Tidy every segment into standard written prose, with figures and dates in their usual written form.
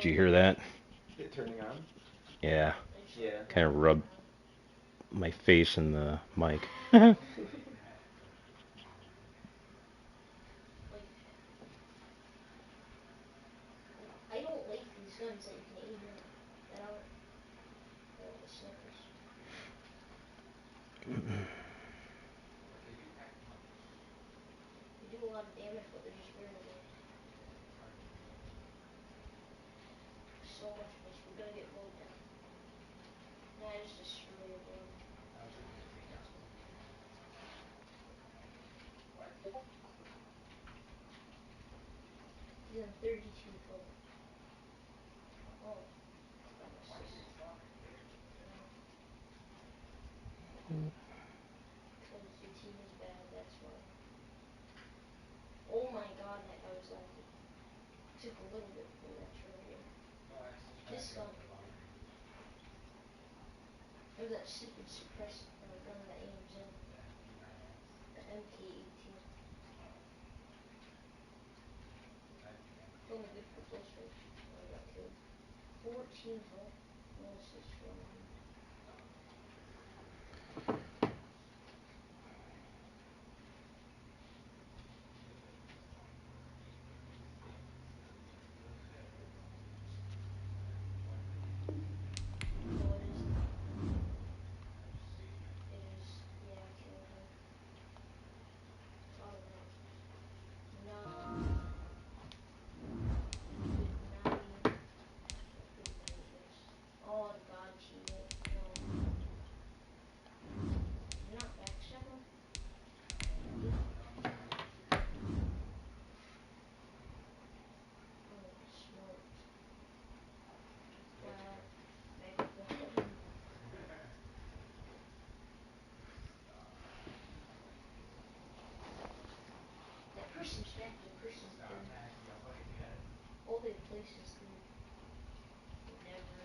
Did you hear that? It turning on? Yeah. Yeah. Kind of rubbed my face in the mic. I don't like these guns that you can aim in that aren't the snipers. They do a lot of damage, but they're just very low. So much miss. We're gonna get mowed down. Nah, I just destroy your board. He's on 32 full. Oh. Because your team is bad, that's why. Oh my god, that guy was lucky. Took a little bit from that trailer. This gun. There's that stupid suppressed gun that aims in. The MK18. It's only good for close range. Oh, I got killed. 14 full. No assist from him. Oh, it is. It is. Yeah, I killed him. Thought of that. Nah. Good night. Good night, yes. Oh, god, teammate. No. Did you not backstab him? Did you? Oh, smart. Wow. Back up the head. That person's back, the person's good. All they place is good. Never.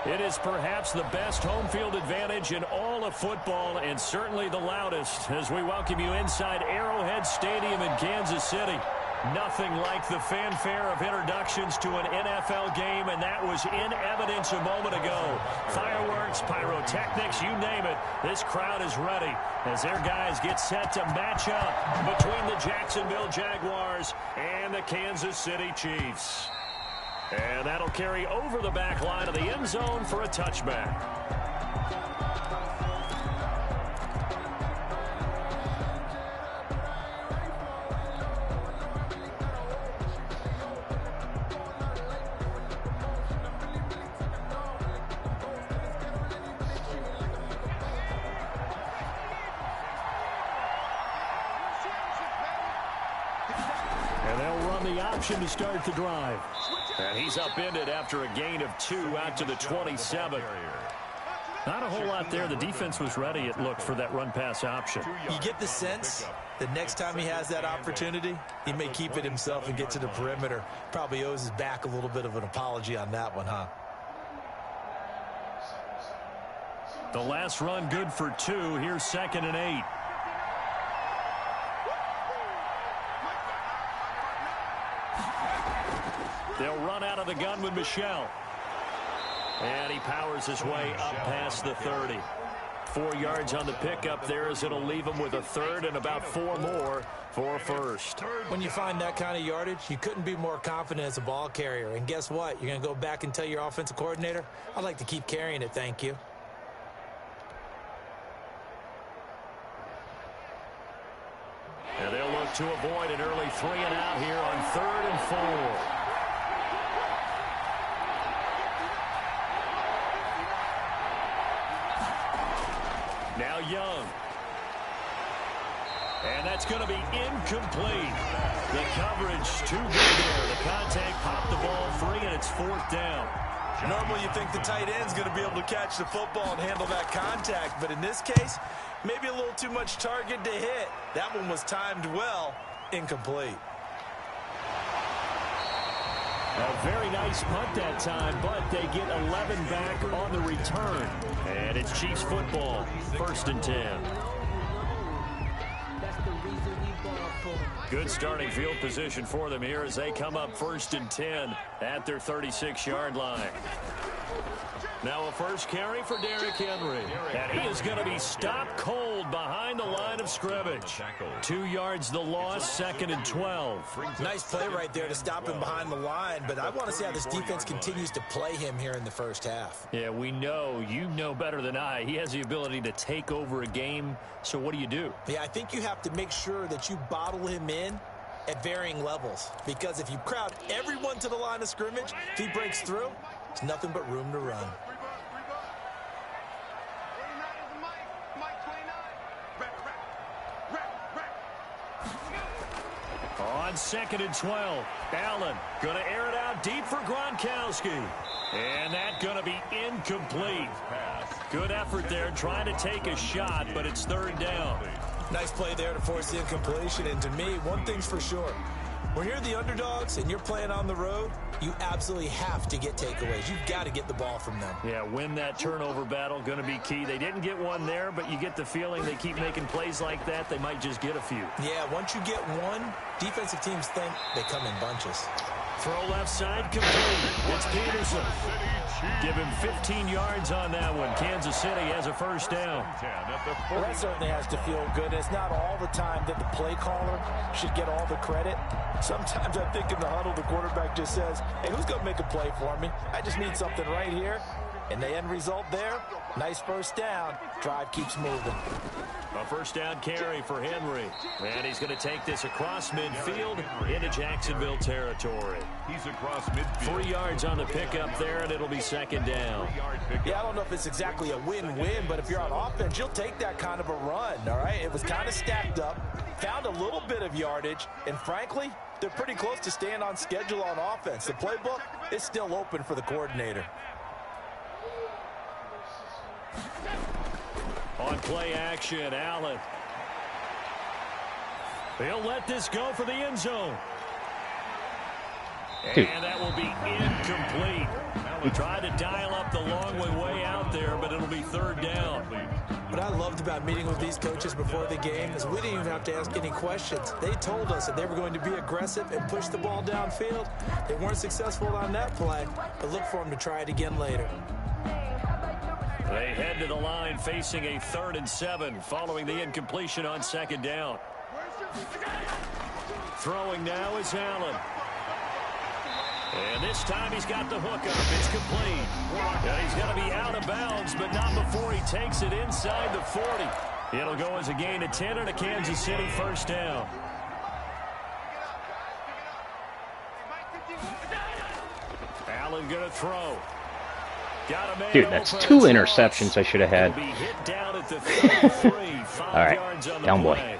It is perhaps the best home field advantage in all of football, and certainly the loudest, as we welcome you inside Arrowhead Stadium in Kansas City. Nothing like the fanfare of introductions to an NFL game, and that was in evidence a moment ago. Fireworks, pyrotechnics, you name it. This crowd is ready as their guys get set to match up between the Jacksonville Jaguars and the Kansas City Chiefs. And that'll carry over the back line of the end zone for a touchback. And they'll run the option to start the drive. And he's upended after a gain of 2 out to the 27. Not a whole lot there. The defense was ready, it looked, for that run-pass option. You get the sense that next time he has that opportunity, he may keep it himself and get to the perimeter. Probably owes his back a little bit of an apology on that one, huh? The last run good for 2. Here's 2nd and 8. They'll run out of the gun with Michel. And he powers his way up past the 30. 4 yards on the pickup there, as it'll leave him with a third and about 4 more for a first. When you find that kind of yardage, you couldn't be more confident as a ball carrier. And guess what? You're going to go back and tell your offensive coordinator, I'd like to keep carrying it, thank you. And they'll look to avoid an early 3 and out here on 3rd and 4. Now Young. And that's going to be incomplete. The coverage too good there. The contact popped the ball free, and it's 4th down. Normally you think the tight end's going to be able to catch the football and handle that contact, but in this case, maybe a little too much target to hit. That one was timed well. Incomplete. A very nice punt that time, but they get 11 back on the return. And it's Chiefs football, 1st and 10. Good starting field position for them here as they come up 1st and 10 at their 36-yard line. Now a first carry for Derrick Henry. And he is going to be stopped cold behind the line of scrimmage. 2 yards the loss, 2nd and 12. Nice play right there to stop him behind the line, but I want to see how this defense continues to play him here in the first half. Yeah, we know. You know better than I. He has the ability to take over a game, so what do? Yeah, I think you have to make sure that you bottle him in at varying levels, because if you crowd everyone to the line of scrimmage, if he breaks through, there's nothing but room to run. On 2nd and 12, Allen going to air it out deep for Gronkowski. And that's going to be incomplete. Good effort there trying to take a shot, but it's 3rd down. Nice play there to force the incompletion. And to me, one thing's for sure. When you're the underdogs and you're playing on the road, you absolutely have to get takeaways. You've got to get the ball from them. Yeah, win that turnover battle, going to be key. They didn't get one there, but you get the feeling they keep making plays like that, they might just get a few. Yeah, once you get one, defensive teams think they come in bunches. Throw left side, complete. It's Peterson. Give him 15 yards on that one. Kansas City has a 1st down. Well, that certainly has to feel good. It's not all the time that the play caller should get all the credit. Sometimes I think in the huddle, the quarterback just says, hey, who's going to make a play for me? I just need something right here. And the end result there, nice 1st down. Drive keeps moving. A 1st down carry for Henry. And he's going to take this across midfield into Jacksonville territory. He's across midfield. 3 yards on the pickup there, and it'll be 2nd down. Yeah, I don't know if it's exactly a win-win, but if you're on offense, you'll take that kind of a run, all right? It was kind of stacked up, found a little bit of yardage, and frankly, they're pretty close to staying on schedule on offense. The playbook is still open for the coordinator. On play action, Allen. He'll let this go for the end zone. Dude. And that will be incomplete. He tried to dial up the long way out there, but it'll be 3rd down. What I loved about meeting with these coaches before the game is we didn't even have to ask any questions. They told us that they were going to be aggressive and push the ball downfield. They weren't successful on that play, but look for them to try it again later. They head to the line facing a 3rd and 7 following the incompletion on 2nd down. Throwing now is Allen. And this time he's got the hook up. It's complete. And he's going to be out of bounds, but not before he takes it inside the 40. It'll go as a gain of 10 and a Kansas City 1st down. Allen going to throw. Dude, that's 2 interceptions I should have had. All right, down boy.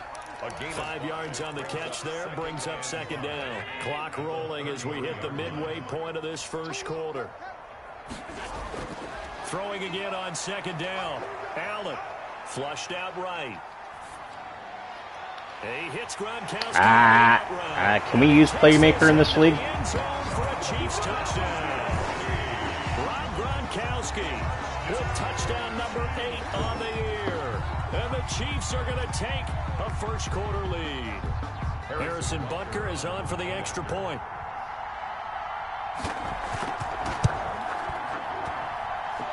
5 yards on the catch there brings up 2nd down. Clock rolling as we hit the midway point of this 1st quarter. Throwing again on 2nd down. Allen flushed out right. He hits Gronkowski. Can we use playmaker in this league? End zone for a Chiefs touchdown. Gronkowski with touchdown number 8 on the year. And the Chiefs are going to take a 1st quarter lead. Harrison Butker is on for the extra point.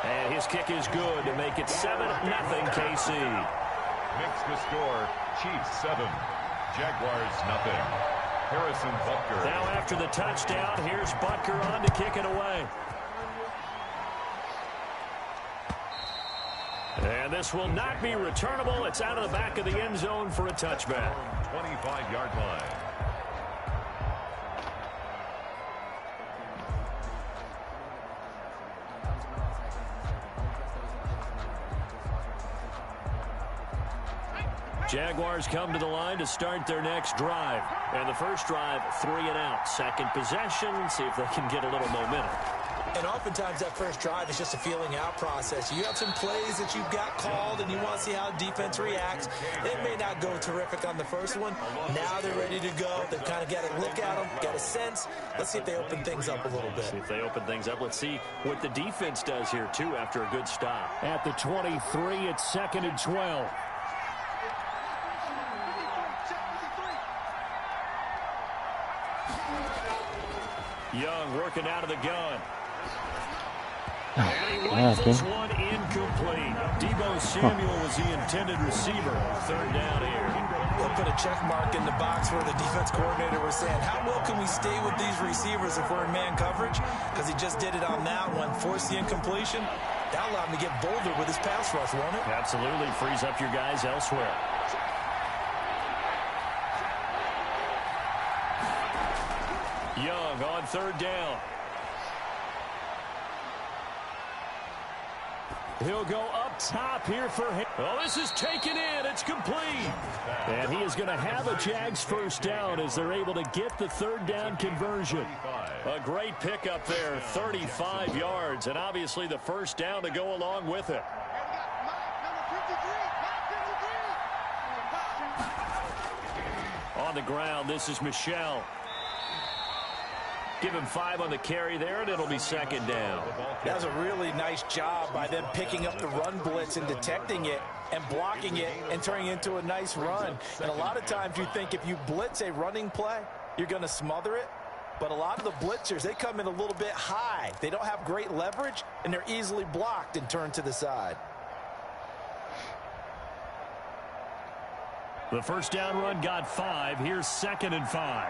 And his kick is good to make it 7-0 KC. Makes the score, Chiefs 7, Jaguars nothing. Harrison Butker. Now after the touchdown, here's Butker on to kick it away. And this will not be returnable. It's out of the back of the end zone for a touchback. 25-yard line. Jaguars come to the line to start their next drive. And the first drive, 3 and out. Second possession, see if they can get a little momentum. And oftentimes that first drive is just a feeling out process. You have some plays that you've got called and you want to see how defense reacts. It may not go terrific on the first one. Now they're ready to go. They've kind of got to look at them, got a sense. Let's see if they open things up a little bit. See if they open things up. Let's see what the defense does here, too, after a good stop. At the 23, it's 2nd and 12. Young working out of the gun. And he rifles one incomplete. Debo Samuel was the intended receiver. 3rd down here. They'll put a check mark in the box where the defense coordinator was saying, how well can we stay with these receivers if we're in man coverage? Because he just did it on that one, forced the incompletion. That allowed him to get bolder with his pass rush, won't it? Absolutely. Frees up your guys elsewhere. Young on 3rd down. He'll go up top here for him. Oh, this is taken in. It's complete. And he is going to have a Jags first down as they're able to get the 3rd down conversion. A great pickup there, 35 yards, and obviously the first down to go along with it. On the ground, this is Michel. Give him 5 on the carry there, and it'll be 2nd down. That was a really nice job by them picking up the run blitz and detecting it and blocking it and turning it into a nice run. And a lot of times you think if you blitz a running play, you're going to smother it. But a lot of the blitzers, they come in a little bit high. They don't have great leverage, and they're easily blocked and turned to the side. The first down run got 5. Here's 2nd and 5.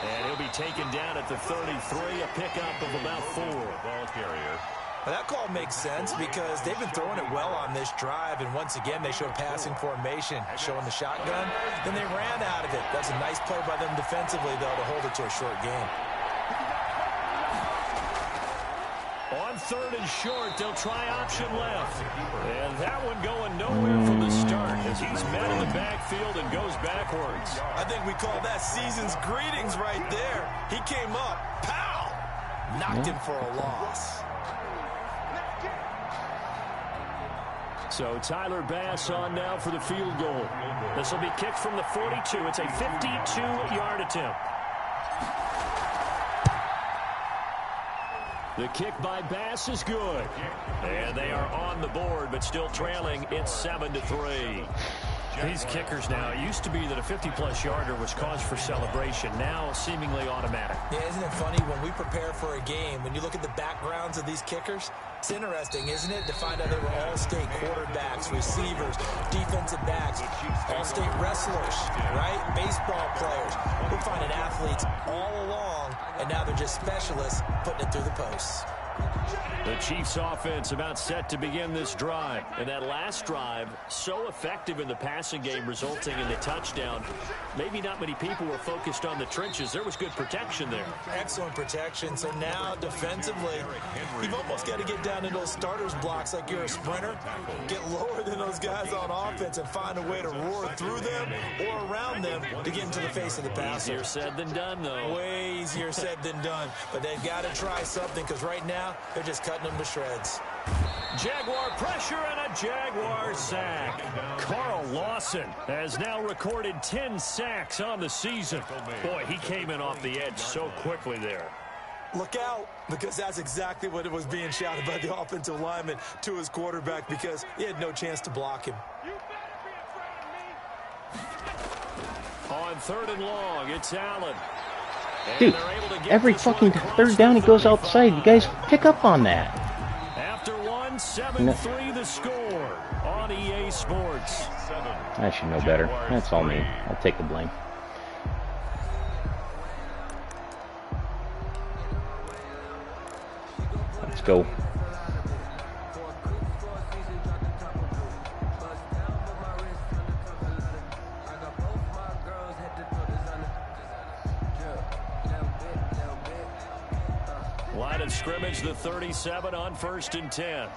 And he'll be taken down at the 33, a pickup of about 4. Ball carrier. Now that call makes sense because they've been throwing it well on this drive, and once again they showed passing formation, showing the shotgun. Then they ran out of it. That's a nice play by them defensively, though, to hold it to a short game. On 3rd and short, they'll try option left. And that one going nowhere from the start as he's met in the backfield and goes backwards. I think we call that season's greetings right there. He came up, pow! Knocked him for a loss. So Tyler Bass on now for the field goal. This will be kicked from the 42. It's a 52-yard attempt. The kick by Bass is good. And they are on the board, but still trailing. It's 7-3. These kickers now, it used to be that a 50-plus yarder was cause for celebration. Now seemingly automatic. Yeah, isn't it funny when we prepare for a game, when you look at the backgrounds of these kickers, it's interesting, isn't it, to find out they were all-state quarterbacks, receivers, defensive backs, all-state wrestlers, right? Baseball players. We're finding athletes all along, and now they're just specialists putting it through the posts. The Chiefs offense about set to begin this drive. And that last drive, so effective in the passing game, resulting in the touchdown. Maybe not many people were focused on the trenches. There was good protection there. Excellent protection. So now defensively, you've almost got to get down in those starters blocks like you're a sprinter. Get lower than those guys on offense and find a way to roar through them or around them to get into the face of the passer. Easier said than done, though. Way easier said than done. But they've got to try something because right now they're just cutting them to shreds. Jaguar pressure and a Jaguar sack. Carl Lawson has now recorded 10 sacks on the season. Boy, he came in off the edge so quickly there. Look out, because that's exactly what it was being shouted by the offensive lineman to his quarterback because he had no chance to block him. On 3rd and long, it's Allen. Dude, every fucking 3rd down he goes outside. You guys pick up on that. After 7-3 the score on EA Sports. I should know better. That's all me. I'll take the blame. Let's go. Line of scrimmage, the 37 on 1st and 10.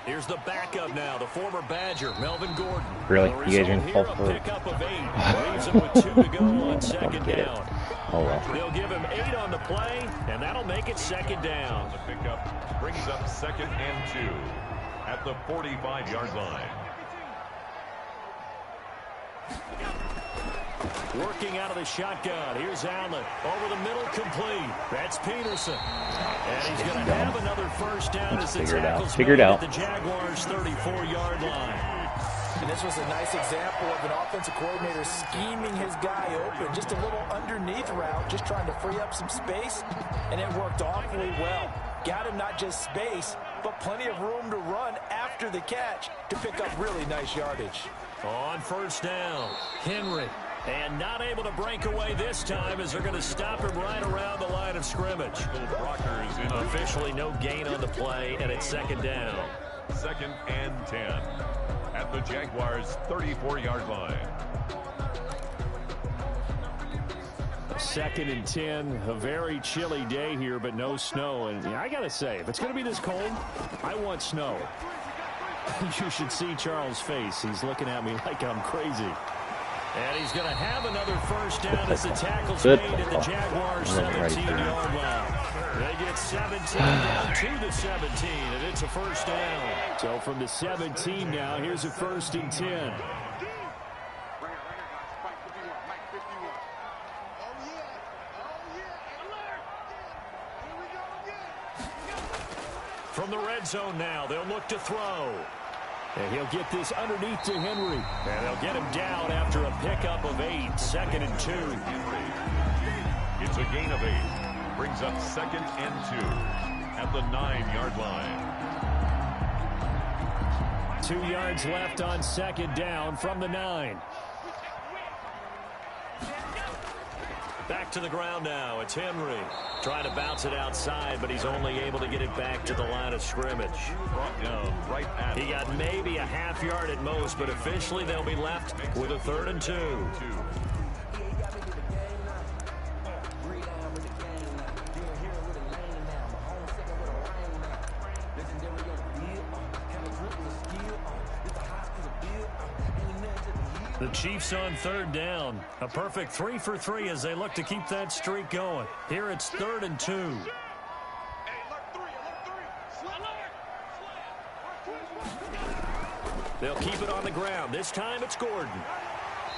Here's the backup now, the former Badger, Melvin Gordon. Really? The You guys are result going to fall here, for a it? pickup of 8. Leaves him with 2 to go on second Get it. down. Oh, well. They'll give him 8 on the play, and that'll make it second down. The pickup brings up 2nd and 2 at the 45-yard line. Working out of the shotgun. Here's Allen. Over the middle, complete. That's Peterson. And he's going to have another first down as the tackle's made at the Jaguars' 34-yard line. And this was a nice example of an offensive coordinator scheming his guy open. Just a little underneath route, just trying to free up some space, and it worked awfully well. Got him not just space, but plenty of room to run after the catch to pick up really nice yardage. On first down, Henry. And not able to break away this time as they're going to stop him right around the line of scrimmage. Officially no gain on the play, and it's second down. 2nd and 10 at the Jaguars' 34-yard line. 2nd and 10, a very chilly day here, but no snow. And I got to say, if it's going to be this cold, I want snow. You should see Charles' face. He's looking at me like I'm crazy. And he's going to have another first down as the tackle's made at the Jaguars' 17-yard line. They get 17 down to the 17, and it's a first down. So from the 17 now, here's a 1st and 10. From the red zone now, they'll look to throw. And he'll get this underneath to Henry. And they'll get him down after a pickup of 8. 2nd and 2. It's a gain of 8. Brings up 2nd and 2 at the 9-yard line. 2 yards left on second down from the 9. Back to the ground now. It's Henry. Trying to bounce it outside, but he's only able to get it back to the line of scrimmage. Brought down right at He got maybe a half yard at most, but officially they'll be left with a 3rd and 2. The Chiefs on 3rd down. A perfect 3 for 3 as they look to keep that streak going. Here it's 3rd and 2. They'll keep it on the ground. This time it's Gordon.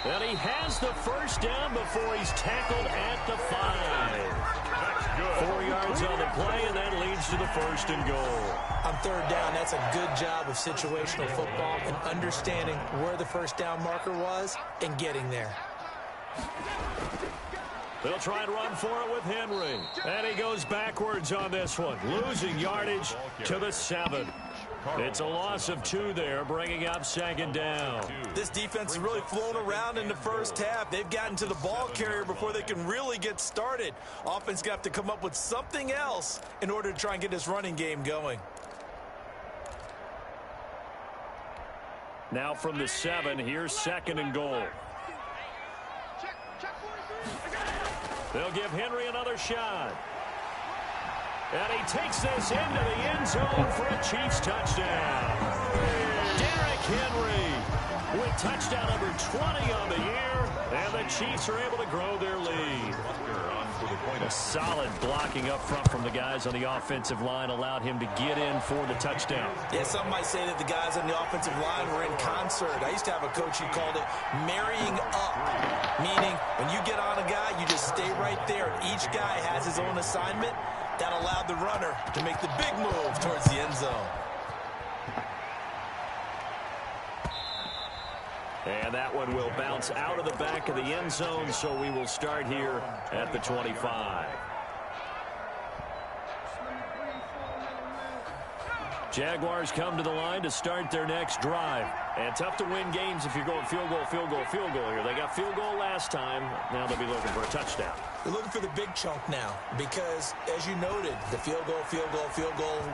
And he has the first down before he's tackled at the 5. 4 yards on the play, and that leads to the 1st and goal. On 3rd down, that's a good job of situational football and understanding where the first down marker was and getting there. They'll try and run for it with Henry. And he goes backwards on this one, losing yardage to the 7. It's a loss of 2 there, bringing up 2nd down. This defense has really flown around in the first half. They've gotten to the ball carrier before they can really get started. Offense got to come up with something else in order to try and get this running game going. Now from the 7, here's 2nd and goal. They'll give Henry another shot. And he takes this into the end zone for a Chiefs touchdown. Derrick Henry with touchdown number 20 on the year. And the Chiefs are able to grow their lead. A solid blocking up front from the guys on the offensive line allowed him to get in for the touchdown. Yeah, some might say that the guys on the offensive line were in concert. I used to have a coach who called it marrying up, meaning when you get on a guy, you just stay right there. Each guy has his own assignment. That allowed the runner to make the big move towards the end zone. And that one will bounce out of the back of the end zone, so we will start here at the 25. Jaguars come to the line to start their next drive. And tough to win games if you're going field goal, field goal, field goal here. They got field goal last time. Now they'll be looking for a touchdown. They're looking for the big chunk now because, as you noted, the field goal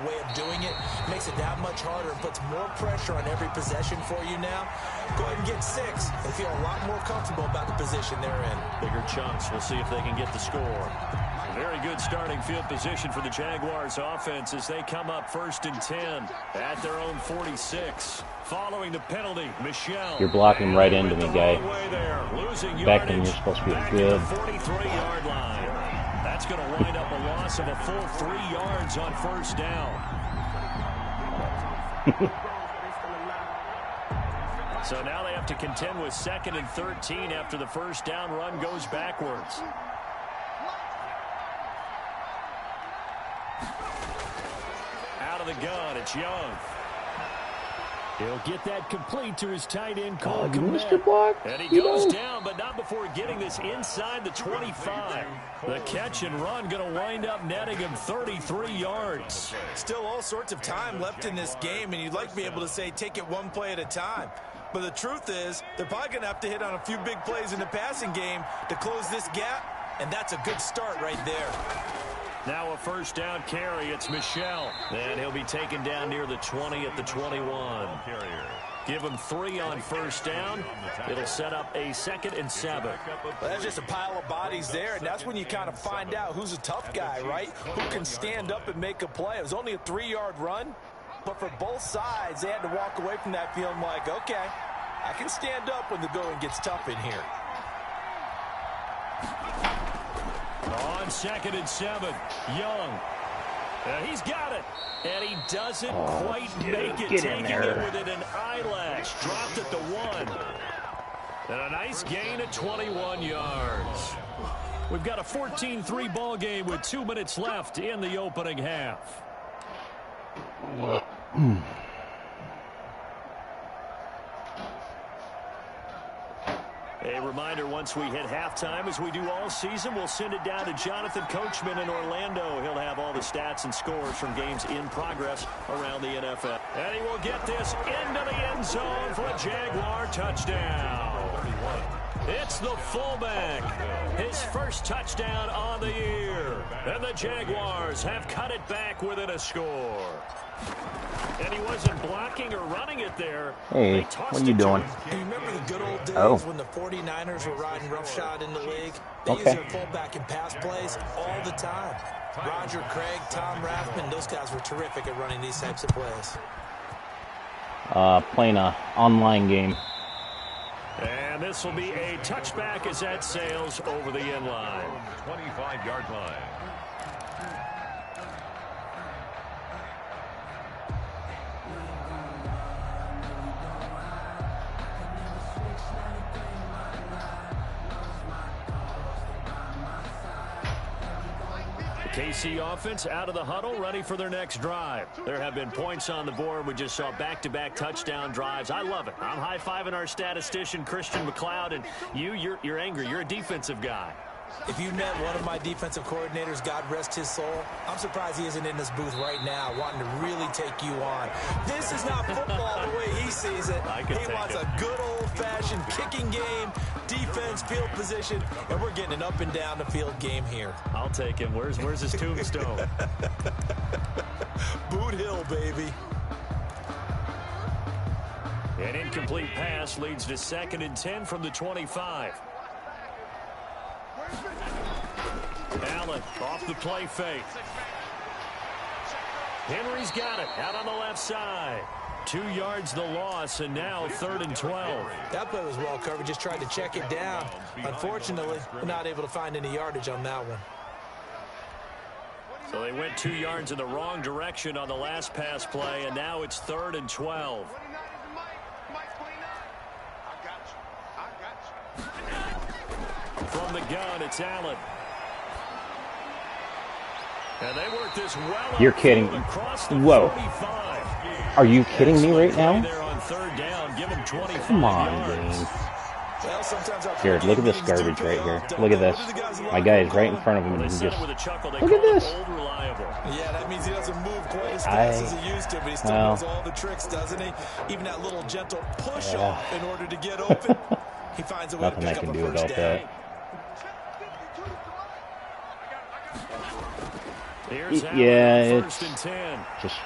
way of doing it makes it that much harder and puts more pressure on every possession for you now. Go ahead and get 6 and feel a lot more comfortable about the position they're in. Bigger chunks. We'll see if they can get the score. Very good starting field position for the Jaguars offense as they come up 1st and 10 at their own 46. Following the penalty, Michelle. You're blocking right into me, guy. Back when You're you're supposed to be good. 43-yard line. That's going to wind up a loss of a full 3 yards on 1st down. So now they have to contend with 2nd and 13 after the 1st down run goes backwards. Out of the gun, it's Young. He'll get that complete to his tight end, Cole missed your block. And he goes down, but not before getting this inside the 25. The catch and run going to wind up netting him 33 yards. Still all sorts of time left in this game, and you'd like to be able to say take it one play at a time. But the truth is, they're probably going to have to hit on a few big plays in the passing game to close this gap, and that's a good start right there. Now a 1st down carry. It's Michelle. And he'll be taken down near the 20 at the 21. Give him 3 on 1st down. It'll set up a 2nd and 7. Well, that's just a pile of bodies there, and that's when you kind of find out who's a tough guy, right? Who can stand up and make a play. It was only a 3-yard run, but for both sides, they had to walk away from that feeling like, okay, I can stand up when the going gets tough in here. On 2nd and 7, Young. He's got it. And he doesn't quite make it. Taking it within an eyelash. Dropped at the 1. And a nice gain of 21 yards. We've got a 14-3 ball game with 2 minutes left in the opening half. A reminder, once we hit halftime, as we do all season, we'll send it down to Jonathan Coachman in Orlando. He'll have all the stats and scores from games in progress around the NFL. And he will get this into the end zone for a Jaguar touchdown. It's the fullback. His first touchdown on the year. And the Jaguars have cut it back within a score. And he wasn't blocking or running it there. Hey, what are you doing? Do you remember the good old days when the 49ers were riding roughshod in the league? They used their fullback in pass plays all the time. Roger Craig, Tom Rathman, those guys were terrific at running these types of plays. Playing an online game. And this will be a touchback as that sails over the end line. 25-yard line. KC offense out of the huddle, ready for their next drive. There have been points on the board. We just saw back-to-back touchdown drives. I love it. I'm high-fiving our statistician, Christian McLeod, and you're angry. You're a defensive guy. If you met one of my defensive coordinators, God rest his soul, I'm surprised he isn't in this booth right now wanting to really take you on. This is not football the way he sees it. He wants a good old-fashioned kicking game, defense, field position, and we're getting an up-and-down-the-field game here. I'll take him. Where's his tombstone? Boot Hill, baby. An incomplete pass leads to 2nd and 10 from the 25. Allen off the play fake. Henry's got it out on the left side. 2 yards the loss, and now 3rd and 12. That play was well covered. Just tried to check it down. Unfortunately, we're not able to find any yardage on that one. So they went 2 yards in the wrong direction on the last pass play, and now it's 3rd and 12. From the gun, it's Allen. And they work this well. You're kidding. Whoa. Are you kidding me right now? There on 3rd down. Give him 25 Come on, yards. James. Well, sometimes Here, look at this garbage right here. Look at this. My guy is right in front of him, and he just look at this. Yeah, that means he doesn't move quite as fast as he used to, but he still knows all the tricks, doesn't he? Even that little gentle push-off in order to get open. He finds a way to pick up a first down. Yeah, it's just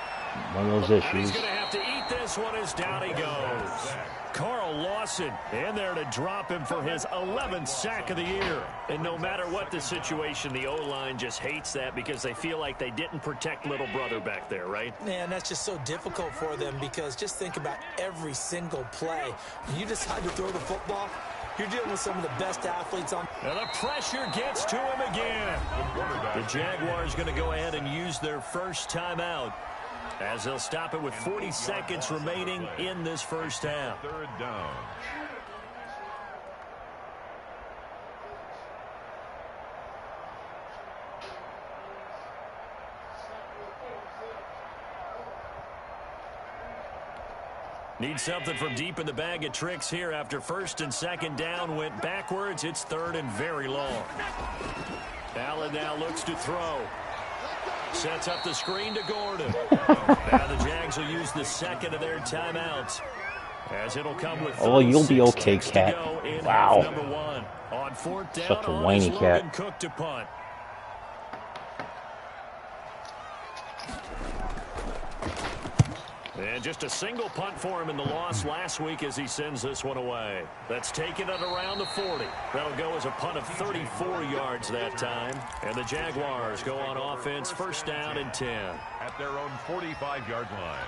one of those issues. He's going to have to eat this one as down he goes. Carl Lawson in there to drop him for his 11th sack of the year. And no matter what the situation, the O-line just hates that because they feel like they didn't protect little brother back there, right? Man, that's just so difficult for them because just think about every single play. When you decide to throw the football, you're dealing with some of the best athletes on. And the pressure gets to him again. The Jaguars going to go ahead and use their first timeout as they'll stop it with 40 seconds remaining in this first half. Third down. Need something from deep in the bag of tricks here after first and second down went backwards. It's third and very long. Allen now looks to throw. Sets up the screen to Gordon. Now the Jags will use the second of their timeouts. As it'll come with you'll be okay, Cat. Wow. Number one. On fourth down, such a whiny cat. Cook to punt. And just a single punt for him in the loss last week as he sends this one away. That's taken it around the 40. That'll go as a punt of 34 yards that time. And the Jaguars go on offense, first down and 10. At their own 45-yard line.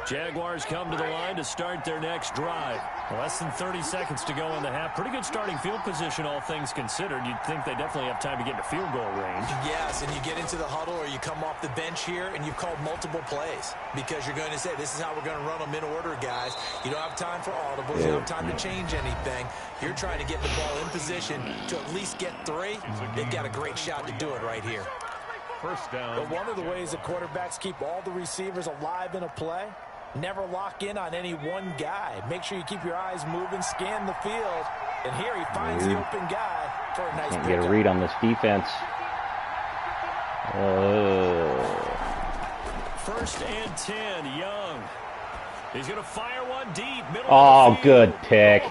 Jaguars come to the line to start their next drive. Less than 30 seconds to go in the half. Pretty good starting field position, all things considered. You'd think they definitely have time to get into field goal range. Yes, and you get into the huddle or you come off the bench here and you've called multiple plays because you're going to say, this is how we're going to run them in order, guys. You don't have time for audibles. You don't have time to change anything. You're trying to get the ball in position to at least get 3. They've got a great shot to do it right here. First down. But one of the ways that quarterbacks keep all the receivers alive in a play, never lock in on any one guy. Make sure you keep your eyes moving, scan the field. And here he finds the open guy for a nice Can't get a read on this defense. First and 10, Young. He's going to fire one deep. Oh, good pick.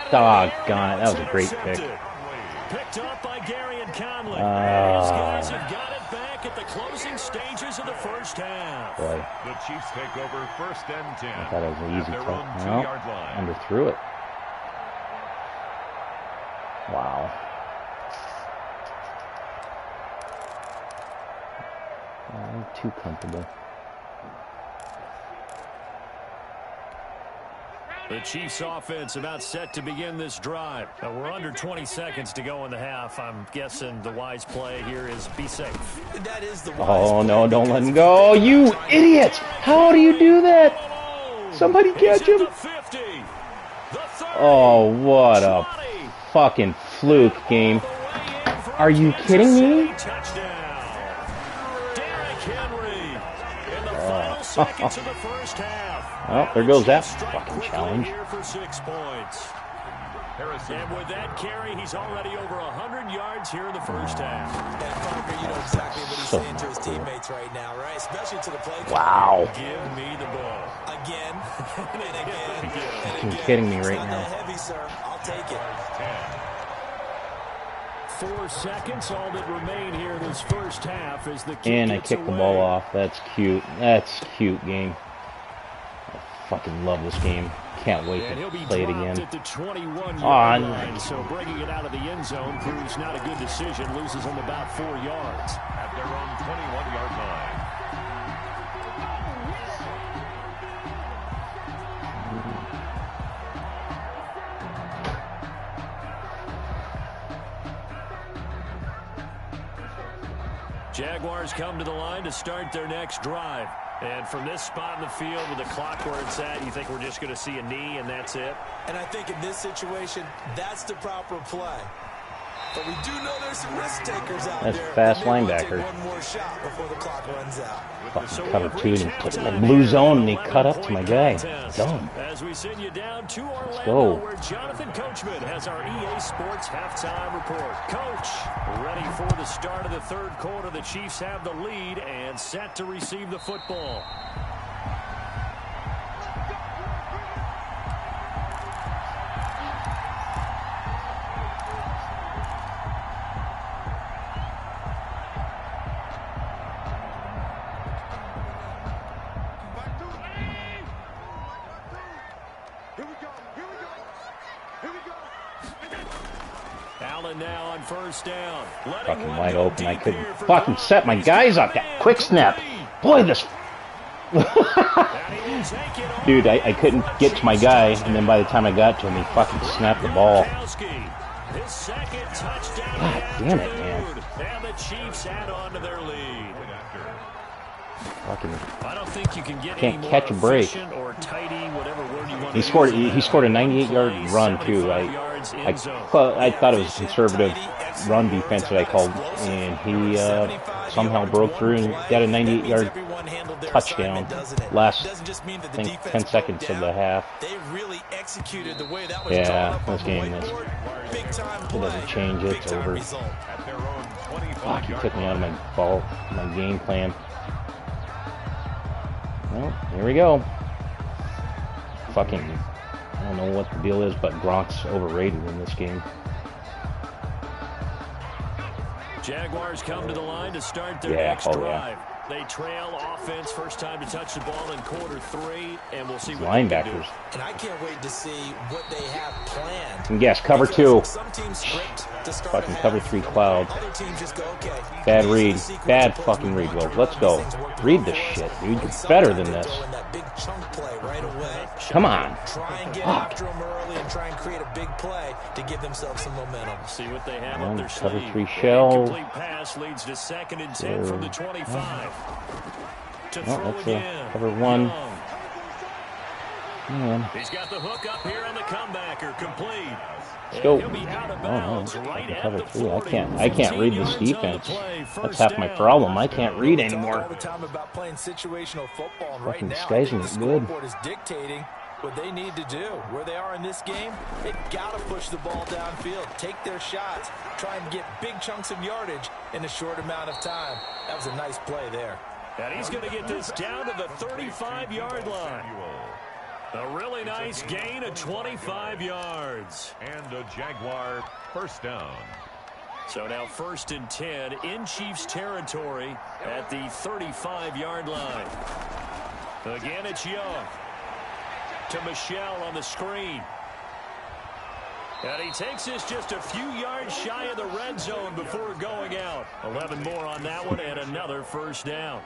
Doggone it. That was a great pick. Picked up by Gary and Conley. These guys have got it back at the closing stages of the first half. Boy. The Chiefs take over first and 10. I thought it was an easy their cut. own No, 2-yard line. underthrew it. Wow. I'm too comfortable. The Chiefs offense about set to begin this drive. Now we're under 20 seconds to go in the half. I'm guessing the wise play here is be safe. That is the Oh, no, don't let him go. You idiots! How do you do that? Somebody catch him. Oh, what a fucking fluke game. Are you kidding me? Seconds of the first half. Well, there goes that fucking challenge. For 6 points. And with that carry, he's already over 100 yards here in the first half. And Parker, you know exactly what he's saying to his teammates right now, right? Especially to the play. Wow. Give me the ball. Again, and again, and again. You're kidding me right now. It's not that heavy, sir. I'll take it. 4 seconds, all that remain here in this first half as the kick And I gets kicked the away. ball off. That's cute. That's cute game. I fucking love this game. Can't wait And he'll to be play it dropped again. at the 21-yard line, nice. so bringing it out of the end zone proves not a good decision. Loses him about 4 yards. At their own 21-yard line. Jaguars come to the line to start their next drive. And from this spot in the field with the clock where it's at, you think we're just going to see a knee and that's it? And I think in this situation, that's the proper play. But we do know there's some risk takers out That's there. a fast Maybe we'll linebacker. take one more shot before the clock runs out. Fucking cover 2 and he put it in the blue zone and he cut up to my guy. Dumb. As we send you down to Orlando, go. where Jonathan Coachman has our EA Sports halftime report. Coach, ready for the start of the third quarter. The Chiefs have the lead and set to receive the football. Allen now on first down. Fucking wide open. I couldn't fucking set my guys up. That quick snap. Boy, this... Dude, I couldn't get to my guy, and then by the time I got to him, he fucking snapped the ball. His second touchdown. God damn it, man. And the Chiefs add on to their lead. Fucking... I don't think you can get Can't catch a break. Or tidy, whatever word you want He to scored. use. He scored a 98-yard run too. I thought it was a conservative run defense that I called, and he somehow broke through and got a 98-yard touchdown. Last, I think, 10 seconds of the half. They really executed the way that was Yeah, this game is. It doesn't change. It's over. Fuck! He took me out of my game plan. Well, here we go. Fucking, I don't know what the deal is, but Gronk's overrated in this game. Jaguars come to the line to start their next oh, drive. yeah. They trail offense first time to touch the ball in quarter 3, and we'll see what Linebackers. they can do. And I can't wait to see what they have planned. And yes, cover 2. Some teams script to start Fucking a cover half. 3 cloud. Other teams just go, okay. Bad read. Bad fucking read, Will. Let's go. Read this shit, dude. You're better than this. That big chunk play right away. Come on. Try and get Fuck. after them early and try and create a big play to give themselves some momentum. See what they have Well, up their cover sleeve. 3 shell. Incomplete pass leads to 2nd and 10 from the 25. To Well, throw that's again. cover 1. Young. Man. He's got the hook up here on the comebacker, complete. Let's go. He'll be out of Oh, bounds no. right at Cover the 3. 40. I can't read this 14 yards on the defense. play, That's first half my down. problem. I can't read Talk anymore. all the time about playing situational football, and right Fucking now, these I guys think are the good. scoreboard is dictating what they need to do. Where they are in this game, they've got to push the ball downfield, take their shots, try and get big chunks of yardage in a short amount of time. That was a nice play there. And he's going to get this down to the 35-yard line. A really nice gain of 25 yards. And a Jaguar first down. So now 1st and 10 in Chiefs territory at the 35-yard line. Again, it's Young to Michelle on the screen. And he takes this just a few yards shy of the red zone before going out. 11 more on that one and another first down.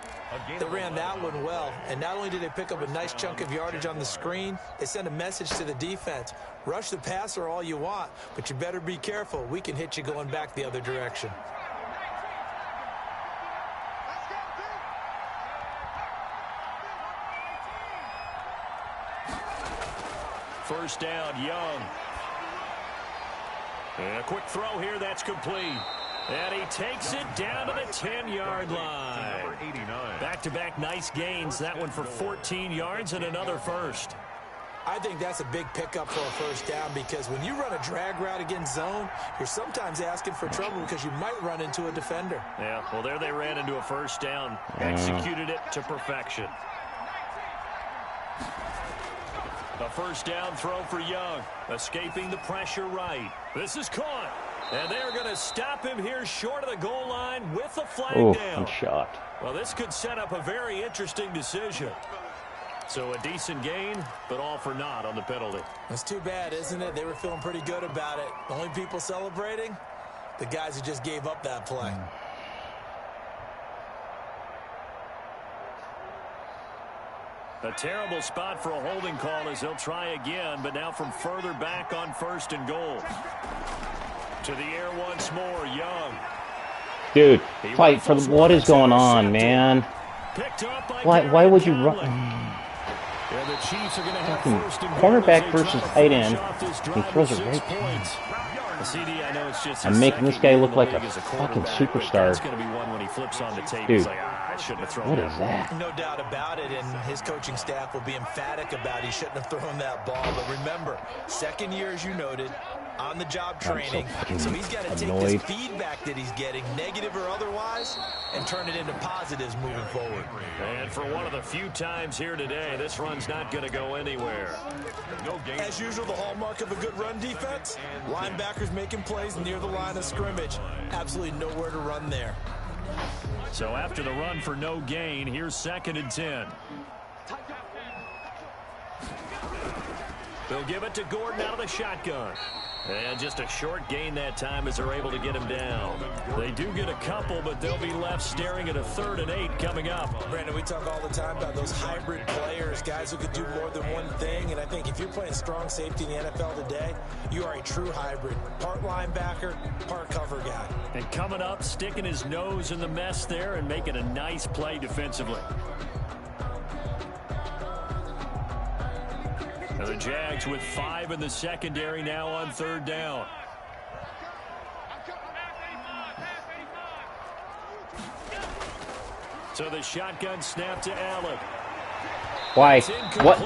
They ran that one well, and not only did they pick up a nice chunk of yardage on the screen, they sent a message to the defense. Rush the passer all you want, but you better be careful. We can hit you going back the other direction. First down, Young. And a quick throw here, that's complete. And he takes it down to the 10-yard line. Back-to-back nice gains. That one for 14 yards and another first. I think that's a big pickup for a first down because when you run a drag route against zone, you're sometimes asking for trouble because you might run into a defender. Yeah, well, there they ran into a first down. Executed it to perfection. A first down throw for Young. Escaping the pressure right. This is caught. And they're going to stop him here short of the goal line with the flag down. I'm shocked. Well, this could set up a very interesting decision. So a decent gain, but all for naught on the penalty. That's too bad, isn't it? They were feeling pretty good about it. The only people celebrating, the guys who just gave up that play. A terrible spot for a holding call as he'll try again, but now from further back on 1st and goal. To the air once more, Young. Dude, fight for the... What is going on, man? Why would you run... Yeah, the Chiefs are going to have first and goal Cornerback as they versus try to tight finish end. off this He drive throws with it 6 right. points. CD, I know it's just I'm making this guy look like a fucking superstar. It's going to be one when he flips on the tape. Dude, He's like, I shouldn't have thrown what that is ball. that? No doubt about it, and his coaching staff will be emphatic about he shouldn't have thrown that ball. But remember, second year, as you noted, on-the-job training. So he's got to take this feedback that he's getting, negative or otherwise, and turn it into positives moving forward. And for one of the few times here today, this run's not going to go anywhere. As usual, the hallmark of a good run defense, linebackers making plays near the line of scrimmage. Absolutely nowhere to run there. So after the run for no gain, here's 2nd and 10. They'll give it to Gordon out of the shotgun. And just a short gain that time as they're able to get him down. They do get a couple, but they'll be left staring at a 3rd and 8 coming up. Brandon, we talk all the time about those hybrid players, guys who could do more than one thing. And I think if you're playing strong safety in the NFL today, you are a true hybrid. Part linebacker, part cover guy. And coming up, sticking his nose in the mess there and making a nice play defensively. Now the Jags with 5 in the secondary now on 3rd down. So the shotgun snap to Allen. Why? What?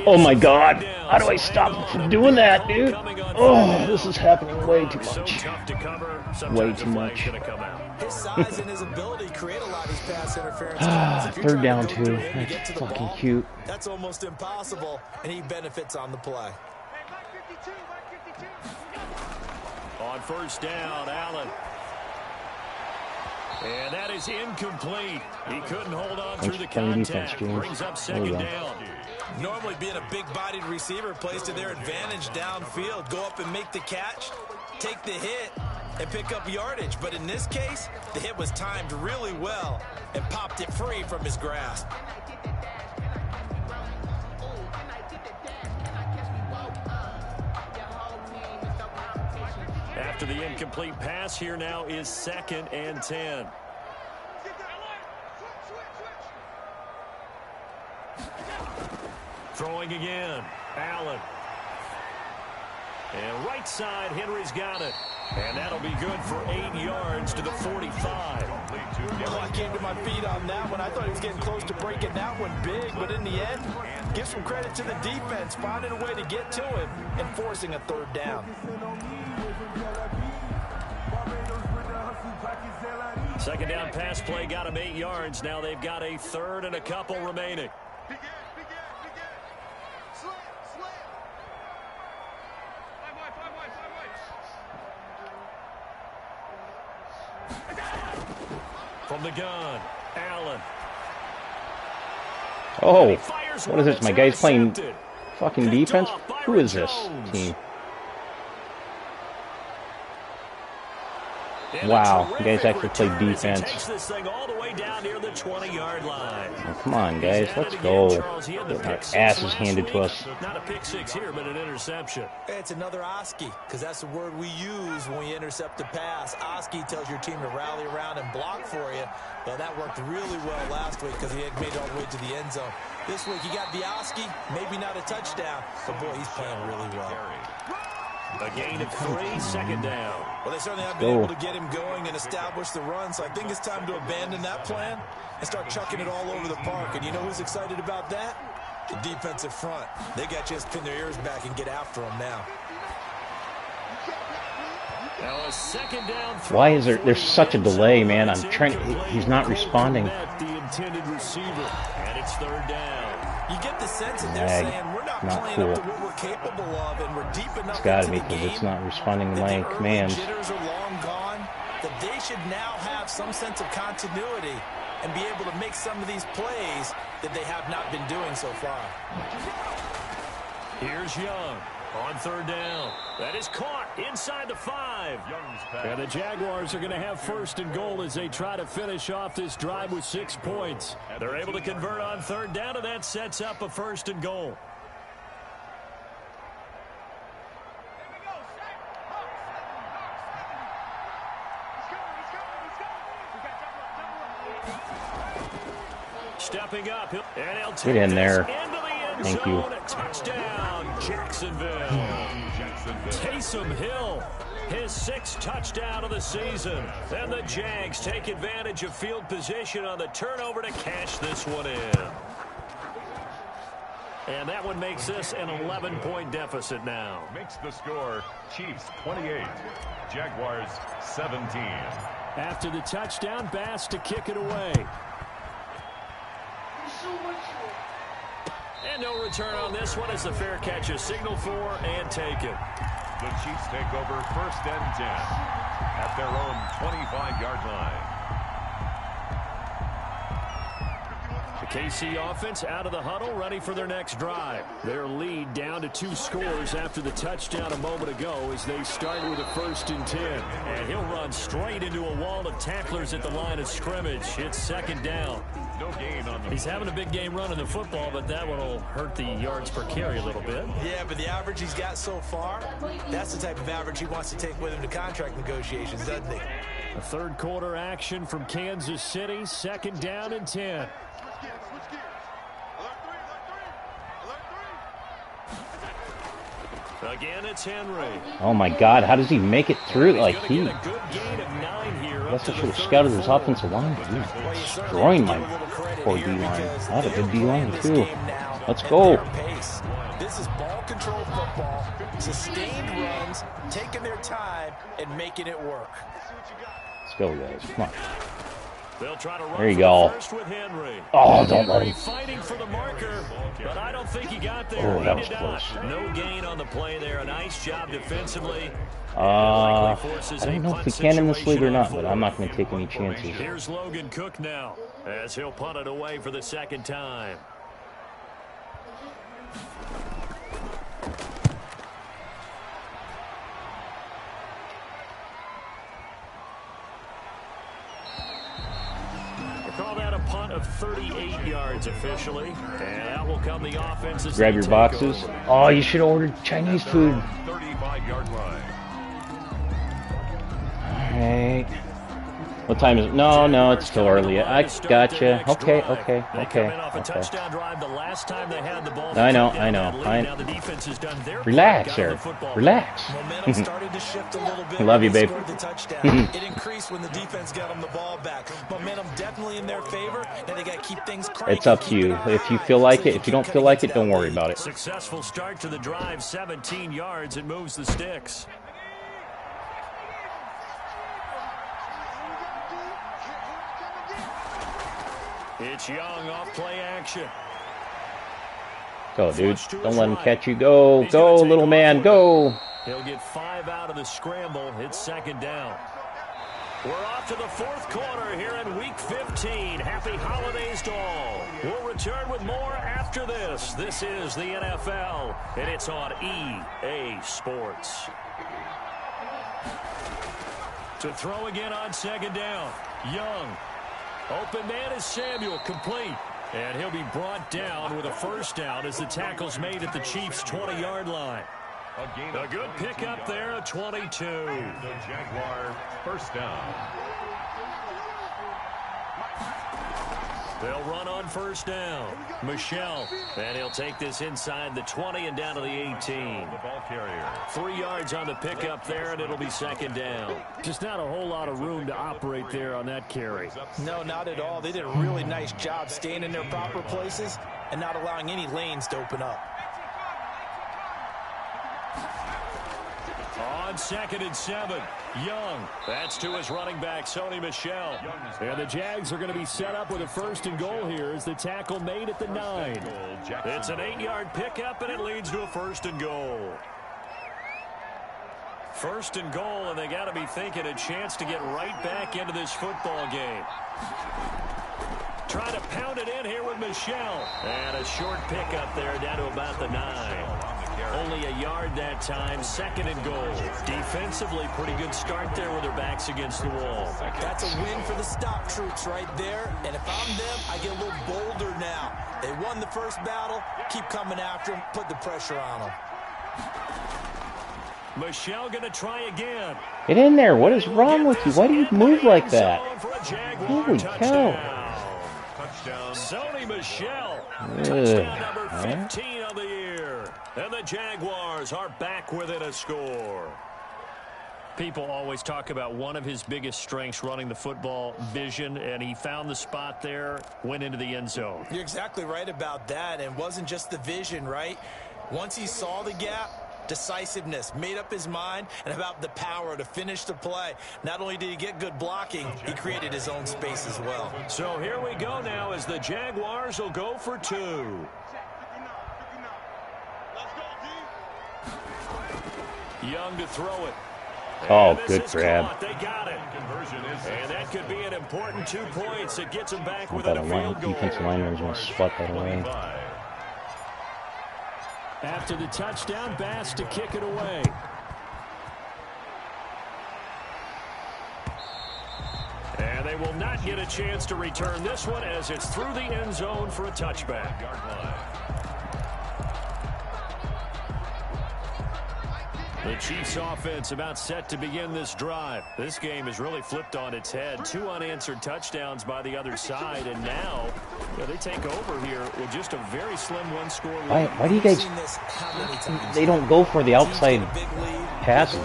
Oh my God. How do I stop from doing that, dude? Oh, this is happening way too much. Way too much. His size and his ability create a lot of these pass interference calls. 3rd down, too. That's fucking cute. That's almost impossible, and he benefits on the play. On 1st down, Allen. And that is incomplete. He couldn't hold on through the contact. Brings up 2nd down. Normally being a big-bodied receiver plays to their advantage downfield. Go up and make the catch, take the hit, and pick up yardage. But in this case, the hit was timed really well and popped it free from his grasp. After the incomplete pass, here now is 2nd and 10. Throwing again. Allen. And right side, Henry's got it. And that'll be good for 8 yards to the 45. Well, I came to my feet on that one. I thought he was getting close to breaking that one big, but in the end, give some credit to the defense, finding a way to get to him and forcing a 3rd down. 2nd down pass play got him 8 yards. Now they've got a 3rd and a couple remaining. From the gun, Allen. Oh, what is this? My guy's playing fucking defense? Who is this team? Wow, you guys actually play defense. This thing all the way down near the 20-yard line. Oh, come on, guys, let's go. Get our asses handed to us. Not a pick six here, but an interception. It's another Oski, because that's the word we use when we intercept a pass. Oski tells your team to rally around and block for you. Well, that worked really well last week because he had made it all the way to the end zone. This week, he got the Oski, maybe not a touchdown, but boy, he's playing really well. A gain of 3, 2nd down. Well, they certainly have been able to get him going and establish the run, so I think it's time to abandon that plan and start chucking it all over the park. And you know who's excited about that? The defensive front. They got to just pin their ears back and get after him now. Now a 2nd down. Why is there's such a delay, man? I'm trying. He's not responding. The intended receiver, and it's 3rd down. You get the sense that they're saying we're not playing cool. up to what we're capable of, and we're deep enough It's got to into be the because game it's not responding to my that the commands. jitters are long gone, that they should now have some sense of continuity and be able to make some of these plays that they have not been doing so far. Here's Young on 3rd down. That is caught inside the 5. And the Jaguars are going to have 1st and goal as they try to finish off this drive with 6 points. They're able to convert on 3rd down, and that sets up a 1st and goal. Stepping up, and he'll take Get in there. into the end Thank zone. you. A touchdown, Jacksonville. Taysom Hill His 6th touchdown of the season. And the Jags take advantage of field position on the turnover to cash this one in. And that one makes this an 11-point deficit now. Makes the score Chiefs 28, Jaguars 17. After the touchdown, Bass to kick it away. And no return on this one as the fair catch is signaled for and taken. The Chiefs take over 1st and 10 at their own 25-yard line. The KC offense out of the huddle, ready for their next drive. Their lead down to 2 scores after the touchdown a moment ago as they start with a 1st and 10. And he'll run straight into a wall of tacklers at the line of scrimmage. It's 2nd down. No gain on the. He's having a big game running the football, but that one will hurt the yards per carry a little bit. Yeah, but the average he's got so far, that's the type of average he wants to take with him to contract negotiations, doesn't he? A 3rd quarter action from Kansas City, 2nd down and 10. Again, it's Henry. Oh my God, how does he make it through? Like he. That's what should have scouted his offensive line. He's destroying my poor D-line. I had a good D-line too. Let's go. This is ball control football, sustained runs, taking their time and making it work. Let's go, guys. Come on. They'll try to run there you go. With Henry. Oh, don't let him. Fighting for the marker, but I don't think he got there. Oh, that was close. No gain on the play there. A nice job defensively. I don't know if we can in this league or not, but I'm not going to take any chances. Here's Logan Cook now as he'll punt it away for the 2nd time. Call that a punt of 38 yards officially. And out will come the offense. Grab your boxes. Oh, you should have ordered Chinese food. 35-yard line. All right. What time is it? No, it's still early. I gotcha. Okay. I know. Relax, Eric. Relax. Love you, babe. It increased when the defense got them the ball back. Momentum definitely in their favor. Now they got to keep things cranking. It's up to you. If you feel like it, if you don't feel like it, don't worry about it. Successful start to the drive, 17 yards. It moves the sticks. It's Young off play action. Go, dude. Don't let him catch you. Go, little man, go. He'll get 5 out of the scramble. It's 2nd down. We're off to the 4th quarter here in Week 15. Happy holidays to all. We'll return with more after this. This is the NFL, and it's on EA Sports. To throw again on 2nd down. Young. Open man is Samuel, complete. And he'll be brought down with a 1st down as the tackle's made at the Chiefs' 20-yard line. A good pickup there, a 22. The Jaguar 1st down. They'll run on 1st down. Michelle. And he'll take this inside the 20 and down to the 18. The ball carrier. 3 yards on the pickup there, and it'll be 2nd down. Just not a whole lot of room to operate there on that carry. No, not at all. They did a really nice job staying in their proper places and not allowing any lanes to open up. On 2nd and 7, Young. That's to his running back, Sony Michel. And the Jags are going to be set up with a 1st and goal here as the tackle made at the 9. It's an 8-yard pickup, and it leads to a 1st and goal. 1st and goal, and they got to be thinking a chance to get right back into this football game. Trying to pound it in here with Michel. And a short pickup there down to about the 9. Only a yard that time, 2nd and goal. Defensively, pretty good start there with their backs against the wall. That's a win for the stop troops right there. And if I'm them, I get a little bolder now. They won the 1st battle. Keep coming after them. Put the pressure on them. Michelle going to try again. Get in there. What is wrong with you? Why do you move like that? Holy cow. Touchdown. Sony Michel. Touchdown number 15 of the year. And the Jaguars are back within a score. People always talk about one of his biggest strengths running the football, vision, and he found the spot there, went into the end zone. You're exactly right about that, and it wasn't just the vision, right? Once he saw the gap, decisiveness, made up his mind, and about the power to finish the play. Not only did he get good blocking, he created his own space as well. So here we go now as the Jaguars will go for 2. Young to throw it. Oh, good grab. They got it. And that could be an important 2 points. It gets them back I within thought a a field goal. defensive lineman was going to swat that away. After the touchdown, Bass to kick it away. And they will not get a chance to return this one as it's through the end zone for a touchback. The Chiefs offense about set to begin this drive. This game is really flipped on its head. 2 unanswered touchdowns by the other side, and now they take over here with just a very slim 1-score lead. Why do you guys... They don't go for the outside passes.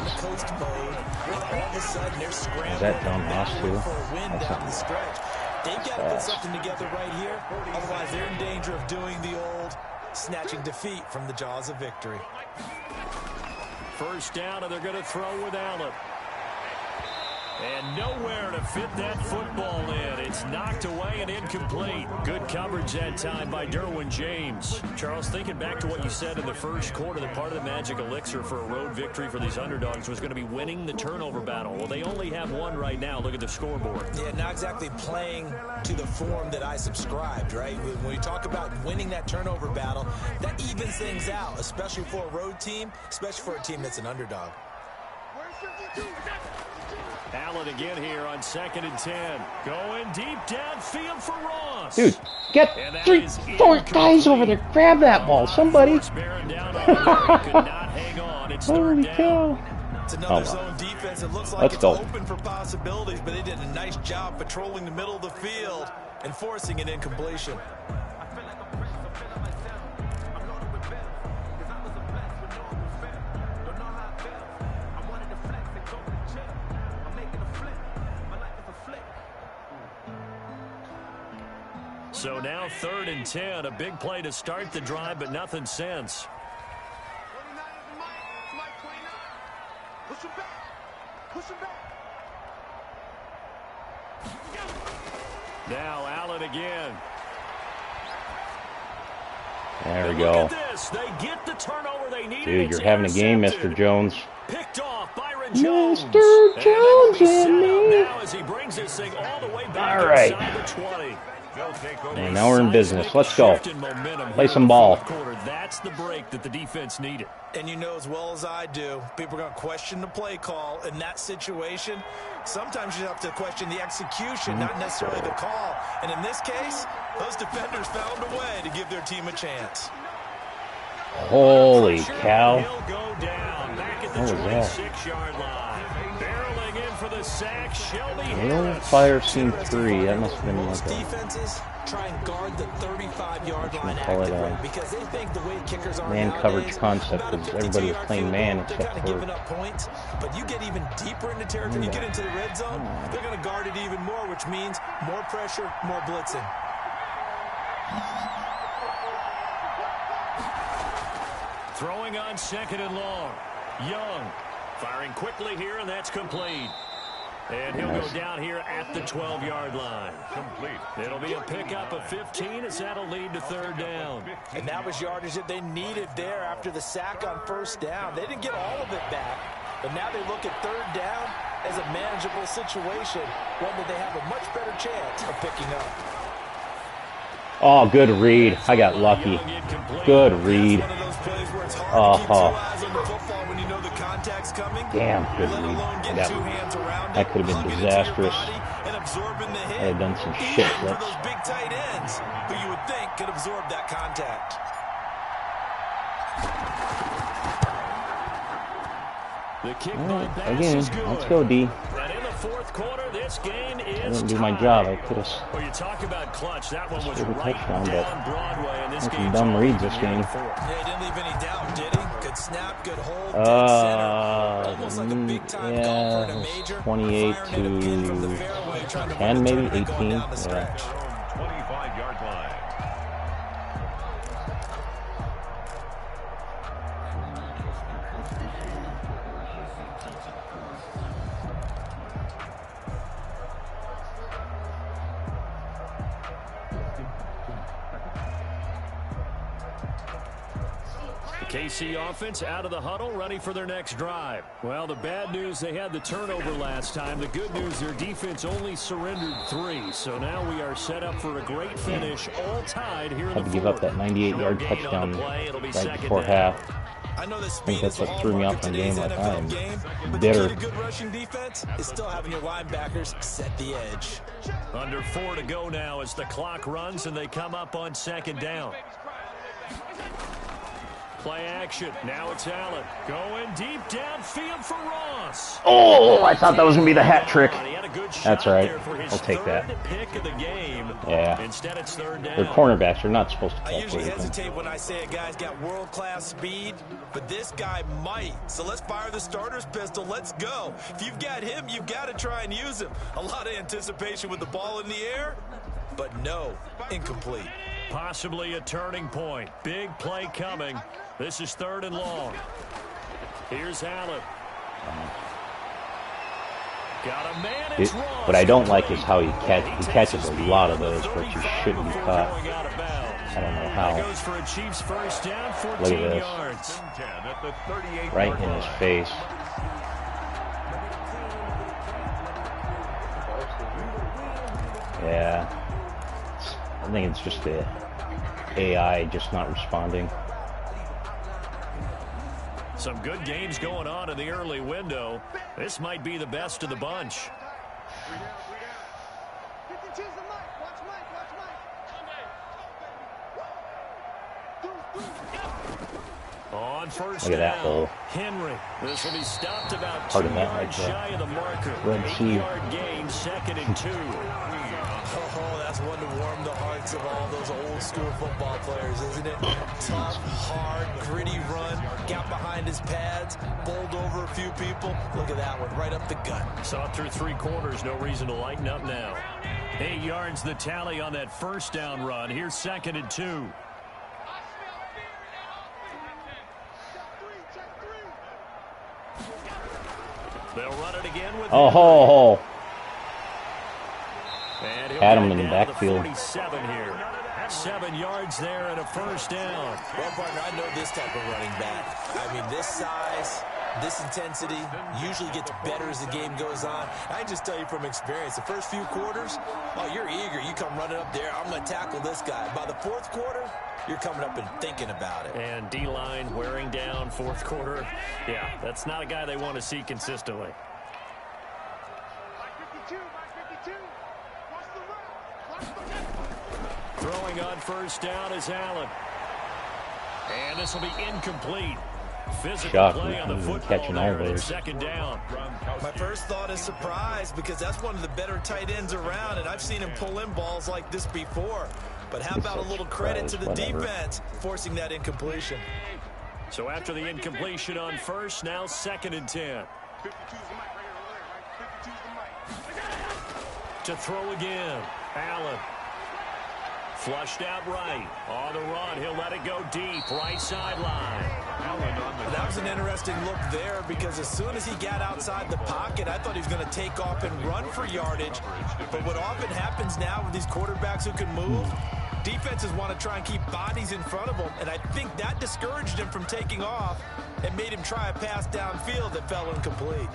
Is that Don Haas too? That's not... They've got to put something together right here. Otherwise, they're in danger of doing the old snatching defeat from the jaws of victory. First down, and they're going to throw with Allen. And nowhere to fit that football in. It's knocked away and incomplete. Good coverage that time by Derwin James. Charles, thinking back to what you said in the first quarter, that part of the magic elixir for a road victory for these underdogs was going to be winning the turnover battle. Well, they only have one right now. Look at the scoreboard. Yeah, not exactly playing to the form that I subscribed, right? When you talk about winning that turnover battle, that evens things out, especially for a road team, especially for a team that's an underdog. Allen again here on 2nd and 10. Going deep downfield for Ross. Dude, get 3, 4 guys over there. Grab that ball, somebody. Holy cow. It's another zone defense. It looks like it's open for possibilities, but they did a nice job patrolling the middle of the field and forcing an incompletion. So now 3rd and 10, a big play to start the drive, but nothing since. Now Allen again. There we go. They get the turnover they need. Dude, you're having a game, Mr. Jones. Picked off Byron Jones. Mr. Jones and me. Now as he brings this thing all the way back inside the 20. And now we're in business. Let's go. Play some ball. That's the break that the defense needed. And you know as well as I do, people are going to question the play call in that situation. Sometimes you have to question the execution, not necessarily the call. And in this case, those defenders found a way to give their team a chance. Holy cow. He'll go down back at the 26-yard line. Barreling in for the sack, Shelby Harris. Fire scene 3. That must have been Most like defenses try and guard the 35-yard line call it actively because they think the way kickers are man coverage nowadays, concept about a because everybody was 52-yard playing field man goal, except they're kind of for giving up points. But you get even deeper into territory, you get into the red zone, they're going to guard it even more, which means more pressure, more blitzing. Throwing on 2nd and long. Young firing quickly here, and that's complete. And he'll go down here at the 12-yard line. Complete. It'll be a pickup of 15 as that'll lead to 3rd down. And that was yardage that they needed there after the sack on 1st down. They didn't get all of it back, but now they look at 3rd down as a manageable situation, one that they have a much better chance of picking up. Oh, good read. I got lucky. Good read. Damn, good read. That could have been disastrous. I had done some shit flips. Those big tight ends who you would think could absorb that contact. The kick All right, again, let's go, D. And in the 4th quarter. This game is I didn't do my job. I could have. Well, you talk about clutch. That one was right touchdown, down Broadway, and this game. Dumb reads this game. Yeah, he didn't leave any doubt, did he? Good snap, good hold, dead center. Almost like a big-time golfer in a major. 28 to 10, maybe 18. Yeah. 25-yard line. KC offense out of the huddle, ready for their next drive. Well, the bad news, they had the turnover last time. The good news, their defense only surrendered 3. So now we are set up for a great finish, all tied here in the Had to give up that 98-yard touchdown right before half. I know that think that's what threw me off in the game. Like, I am bitter. The good rushing defense is still having your linebackers set the edge. Under 4 to go now as the clock runs and they come up on 2nd down. Play action. Now it's Allen. Going deep downfield for Ross. Oh, I thought that was going to be the hat trick. That's right. I'll take that. Pick of the game. Yeah. Instead, it's 3rd down. They're cornerbacks. They're not supposed to catch I usually anything. hesitate when I say a guy's got world-class speed, but this guy might. So let's fire the starter's pistol. Let's go. If you've got him, you've got to try and use him. A lot of anticipation with the ball in the air, but no, incomplete. Possibly a turning point. Big play coming. This is 3rd and long. Here's Allen. Got a man. It's Ross. What I don't like is how he catches a lot of those, which he shouldn't be caught. I don't know how. Goes for a Chiefs first down, 14 Look at this. yards. Right in his face. Yeah. I think it's just the AI just not responding. Some good games going on in the early window. This might be the best of the bunch. On first Look at that hole. Henry. This will be stopped about Part 2 of that yards right there. shy of the marker. Red Sea. 8-yard gain, 2nd and 2. Oh, that's one to warm the hearts of all those old school football players, isn't it? Tough, hard, gritty run, got behind his pads, bowled over a few people. Look at that one, right up the gut. Saw through 3 quarters, no reason to lighten up now. 8 yards the tally on that first down run. Here's 2nd and 2. They'll run it again with Oh, had him in the backfield. 47 here. 7 yards there and a first down. Well, partner, I know this type of running back. I mean, this size, this intensity usually gets better as the game goes on. I can just tell you from experience, the first few quarters, oh, you're eager. You come running up there, I'm going to tackle this guy. By the 4th quarter, you're coming up and thinking about it. And D-line wearing down 4th quarter. Yeah, that's not a guy they want to see consistently. Throwing on first down is Allen. And this will be incomplete. Physical play on the football there at 2nd down. My first thought is surprise because that's one of the better tight ends around, and I've seen him pull in balls like this before. But how about a little credit to the defense forcing that incompletion? So after the incompletion on first, now 2nd and 10. To throw again, Allen. Flushed out right. On the run, he'll let it go deep. Right sideline. That was an interesting look there because as soon as he got outside the pocket, I thought he was going to take off and run for yardage. But what often happens now with these quarterbacks who can move, defenses want to try and keep bodies in front of them. And I think that discouraged him from taking off and made him try a pass downfield that fell incomplete.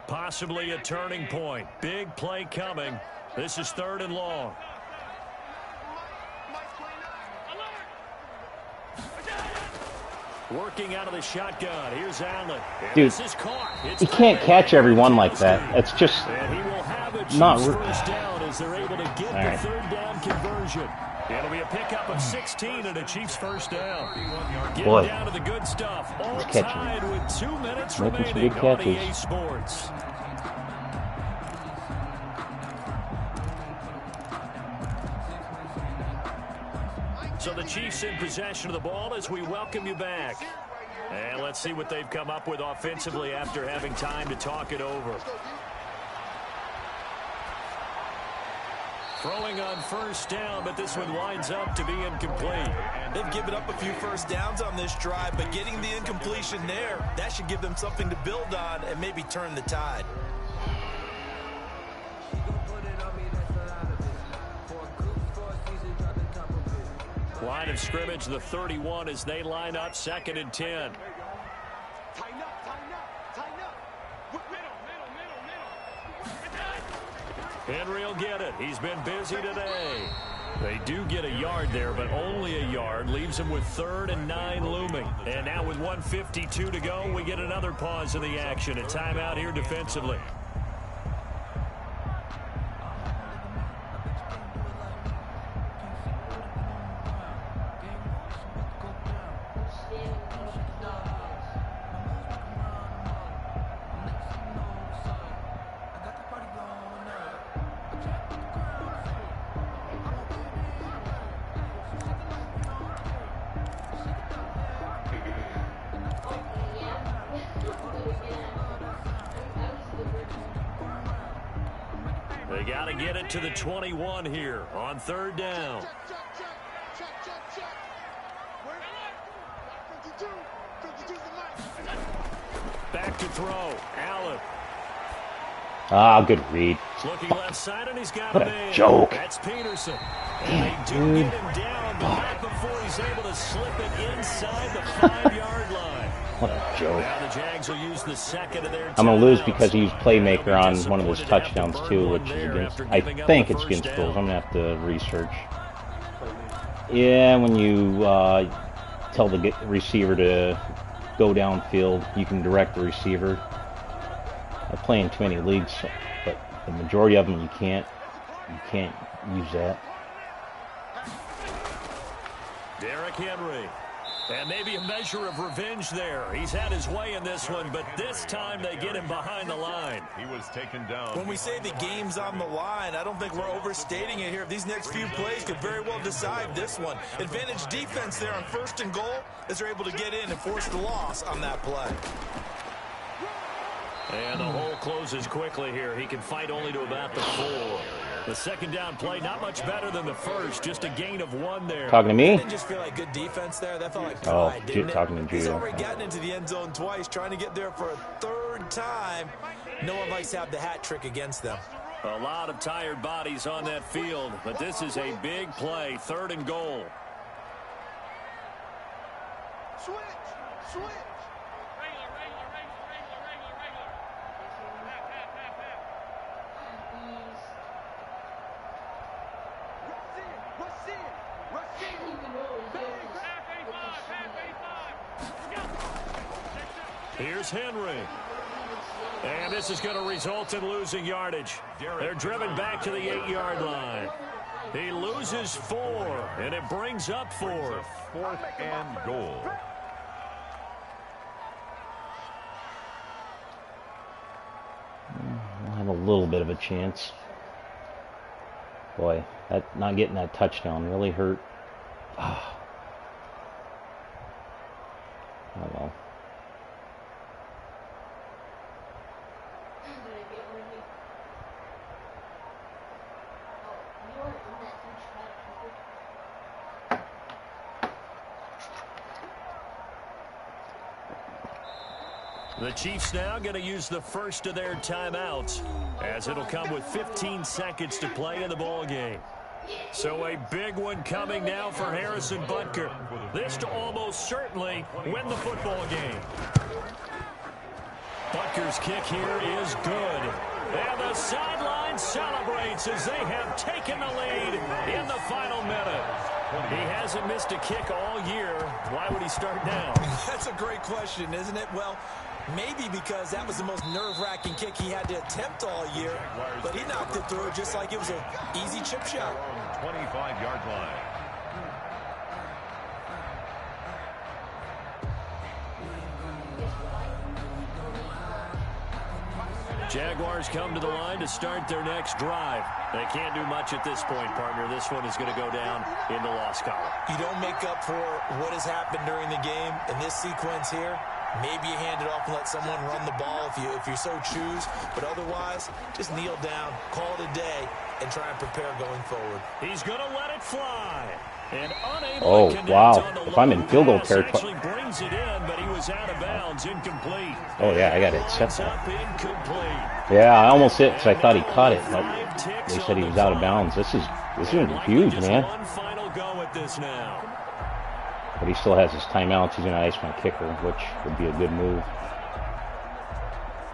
Possibly a turning point. Big play coming. This is 3rd and long. Working out of the shotgun. Here's Allen. Dude, This is caught. you can't catch everyone like that. It's just and he will have a not first down as they're able to get right. the third down conversion. It'll be a pickup of 16 and a Chiefs first down. Getting down to the good stuff. All tied with 2 minutes remaining on EA Sports. So the Chiefs in possession of the ball as we welcome you back. And let's see what they've come up with offensively after having time to talk it over. Throwing on first down, but this one winds up to be incomplete. They've given up a few first downs on this drive, but getting the incompletion there, that should give them something to build on and maybe turn the tide. Line of scrimmage, the 31 as they line up, 2nd and 10. Henry will get it. He's been busy today. They do get a yard there, but only a yard. Leaves them with 3rd and 9 looming. And now with 1:52 to go, we get another pause in the action. A timeout here defensively. They got to get it to the 21 here on 3rd down. Back to throw. Allen. Ah, good read. Looking left side, and he's got What a a man. joke. That's Peterson. And they do get him down, but not before he's able to slip it inside the 5-yard line. What a joke. Now the Jags will use the second of their I'm going to lose timeouts. because he used playmaker on one of his touchdowns too, which is against, I think it's against Bulls. I'm going to have to research. Yeah, when you tell the receiver to go downfield, you can direct the receiver. I play in too many leagues, but the majority of them you can't use that. Derrick Henry. And maybe a measure of revenge there. He's had his way in this one, but this time they get him behind the line. He was taken down. When we say the game's on the line, I don't think we're overstating it here. These next few plays could very well decide this one. Advantage defense there on 1st and goal as they're able to get in and force the loss on that play. And the hole closes quickly here. He can fight only to about the 4. The 2nd down play, not much better than the first. Just a gain of 1 there. Talking to me? Didn't just feel like good defense there. That felt like pride, didn't it? Talking to Judah. He's already gotten into the end zone twice, trying to get there for a 3rd time. No one likes to have the hat trick against them. A lot of tired bodies on that field, but this is a big play. 3rd and goal. Switch. Here's Henry. And this is going to result in losing yardage. They're driven back to the 8-yard line. He loses 4, and it brings up 4th. 4th and goal. I'll have a little bit of a chance. Boy, that not getting that touchdown really hurt. Oh well. The Chiefs now going to use the first of their timeouts, as it'll come with 15 seconds to play in the ball game. So a big one coming now for Harrison Butker. This to almost certainly win the football game. Butker's kick here is good. And the sideline celebrates as they have taken the lead in the final minute. He hasn't missed a kick all year. Why would he start now? That's a great question, isn't it? Well, maybe because that was the most nerve-wracking kick he had to attempt all year, but he knocked it through just like it was an easy chip shot. 25-yard line. Jaguars come to the line to start their next drive. They can't do much at this point, partner. This one is going to go down in the loss column. You don't make up for what has happened during the game in this sequence here. Maybe you hand it off and let someone run the ball if you so choose. But otherwise, just kneel down, call it a day, and try and prepare going forward. He's going to let it fly. And unable to connect on the if I'm in field goal territory. Actually brings it in, but he was out of bounds, incomplete. Oh, yeah, I got it set Up incomplete. Yeah, I almost hit because I thought he caught it, but they said he was out of bounds. This is huge, man. One final go at this now. But he still has his timeouts. He's going to ice my kicker, which would be a good move.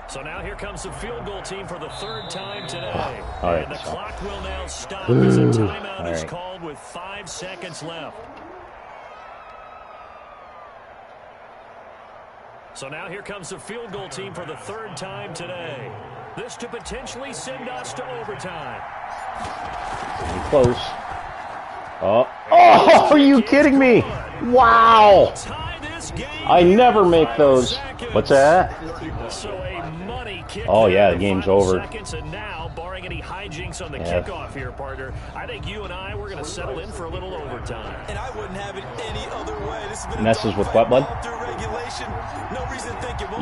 So now here comes the field goal team for the third time today. All right, and the so. clock will now stop as a timeout is called with 5 seconds left. So now here comes the field goal team for the third time today. This to potentially send us to overtime. Getting close. Oh, are you kidding me? Wow. I never make those. What's that? So a money kick. Oh, yeah, the game's over. Seconds, and now, barring any hijinks on the kickoff here, partner, I think you and I, we're going to settle in for a little overtime. And I wouldn't have it any other way. This has been Messes with what, bud?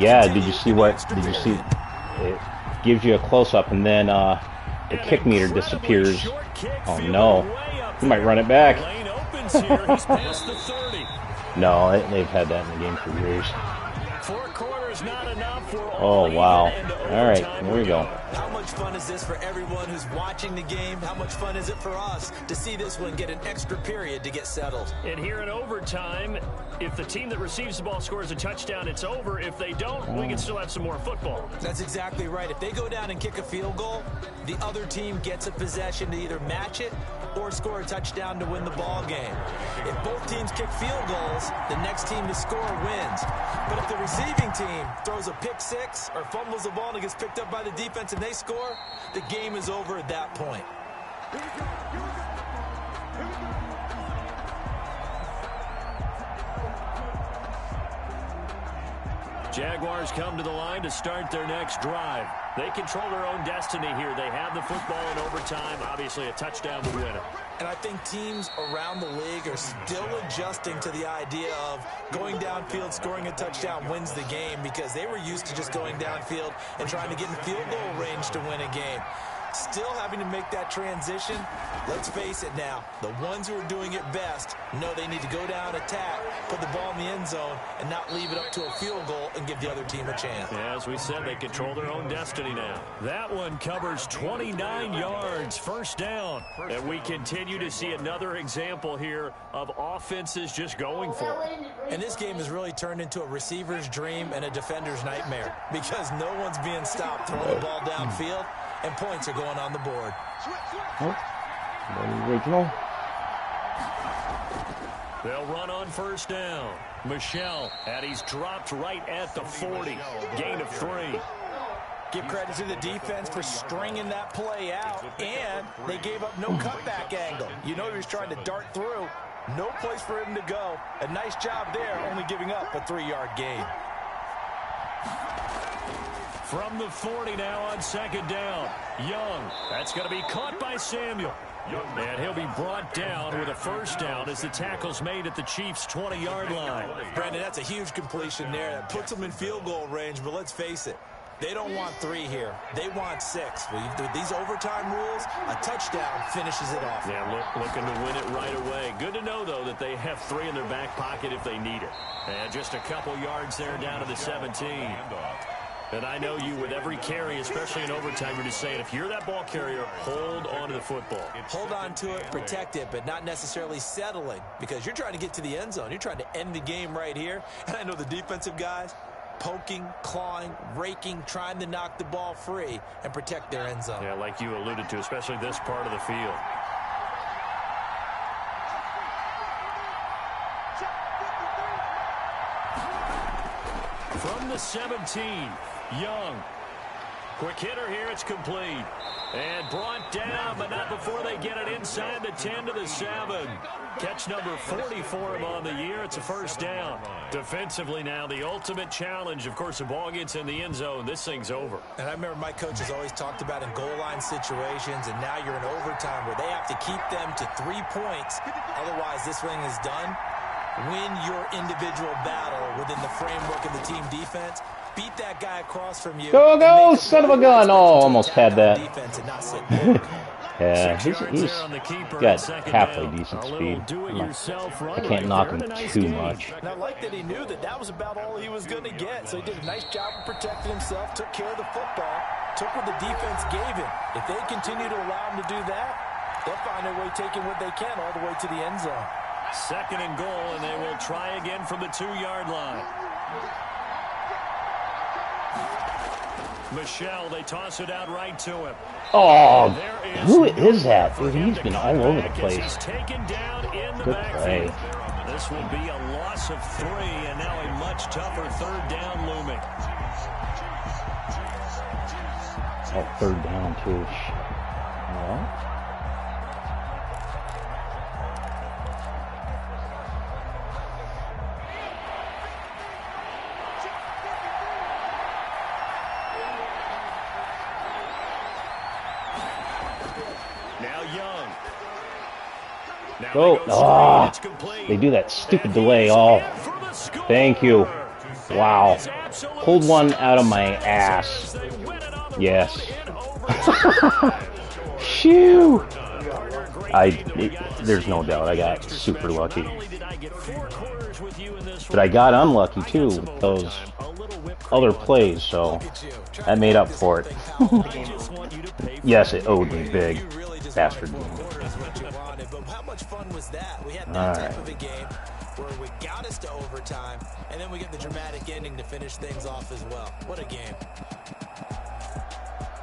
Yeah, did you see it gives you a close-up, and then the kick meter disappears. Oh, no. He might run it back. No, they've had that in the game for years. Oh, wow. All right, here we go. How much fun is this for everyone who's watching the game? How much fun is it for us to see this one get an extra period to get settled? And here in overtime, if the team that receives the ball scores a touchdown, it's over. If they don't, we can still have some more football. That's exactly right. If they go down and kick a field goal, the other team gets a possession to either match it or score a touchdown to win the ball game. If both teams kick field goals, the next team to score wins. But if the receiving team throws a pick six or fumbles the ball and it gets picked up by the defense and they score, the game is over at that point. Jaguars come to the line to start their next drive. They control their own destiny here. They have the football in overtime. Obviously, a touchdown would win it. And I think teams around the league are still adjusting to the idea of going downfield, scoring a touchdown wins the game, because they were used to just going downfield and trying to get in field goal range to win a game. Still having to make that transition. Let's face it now, the ones who are doing it best know they need to go down, attack, put the ball in the end zone, and not leave it up to a field goal and give the other team a chance. Yeah, as we said, they control their own destiny now. That one covers 29 yards, first down. And we continue to see another example here of offenses just going for it. And this game has really turned into a receiver's dream and a defender's nightmare, because no one's being stopped throwing the ball downfield, and points are going on the board. Original. They'll run on first down. Michelle, and he's dropped right at the 40. Gain of 3. Give credit to the defense for stringing that play out, and they gave up no cutback angle. You know he was trying to dart through. No place for him to go. A nice job there, only giving up a 3-yard gain. From the 40 now on second down. Young. That's going to be caught by Samuel. And he'll be brought down with a first down as the tackle's made at the Chiefs' 20-yard line. Brandon, that's a huge completion there. That puts them in field goal range, but let's face it, they don't want 3 here. They want 6. With these overtime rules, a touchdown finishes it off. Yeah, looking to win it right away. Good to know, though, that they have 3 in their back pocket if they need it. And just a couple yards there down to the 17. And I know you, with every carry, especially in overtime, you're just saying, if you're that ball carrier, hold on to the football. Hold on to it, protect it, but not necessarily settling, because you're trying to get to the end zone. You're trying to end the game right here. And I know the defensive guys, poking, clawing, raking, trying to knock the ball free and protect their end zone. Yeah, like you alluded to, especially this part of the field. from the 17. Young. Quick hitter here. It's complete. And brought down, but not before they get it inside the 10 to the 7. Catch number 40 for him on the year. It's a first down. Defensively now, the ultimate challenge. Of course, the ball gets in the end zone. This thing's over. And I remember my coaches always talked about in goal line situations, and now you're in overtime where they have to keep them to 3 points. Otherwise, this thing is done. Win your individual battle within the framework of the team defense. Beat that guy across from you. Go, go, son of a gun. Oh, almost had that. Yeah, he's got halfway decent speed. I can't knock him too much. And I like that he knew that was about all he was going to get. So he did a nice job of protecting himself, took care of the football, took what the defense gave him. If they continue to allow him to do that, they'll find their way taking what they can all the way to the end zone. Second and goal, and they will try again from the 2-yard line. Michelle, they toss it out right to him. Oh, who is that? Dude, he's been all over the place. He's taken down in the Good play. This will be a loss of 3, and now a much tougher third down looming. Oh, third down, too. Well. Oh, they do that stupid delay. Oh, thank you. Wow. Pulled one out of my ass. Yes. Phew. There's no doubt I got super lucky. But I got unlucky too with those other plays, so that made up for it. Yes, it owed me big. Bastard. How much fun was that? We had that type of a game where we got us to overtime, and then we get the dramatic ending to finish things off as well. What a game.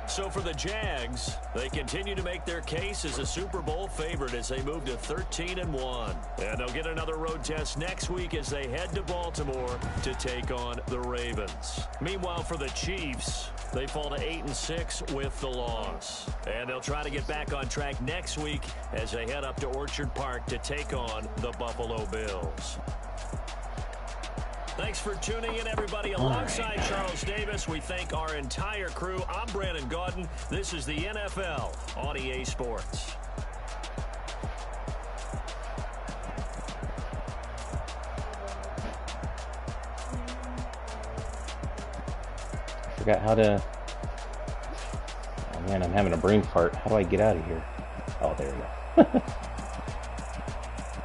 So for the Jags, they continue to make their case as a Super Bowl favorite as they move to 13-1. And they'll get another road test next week as they head to Baltimore to take on the Ravens. Meanwhile, for the Chiefs, they fall to 8-6 with the loss. And they'll try to get back on track next week as they head up to Orchard Park to take on the Buffalo Bills. Thanks for tuning in, everybody. Alongside Charles Davis, we thank our entire crew. I'm Brandon Gaudin. This is the NFL on EA Sports. Forgot how to... Oh man, I'm having a brain fart. How do I get out of here? Oh, there we go.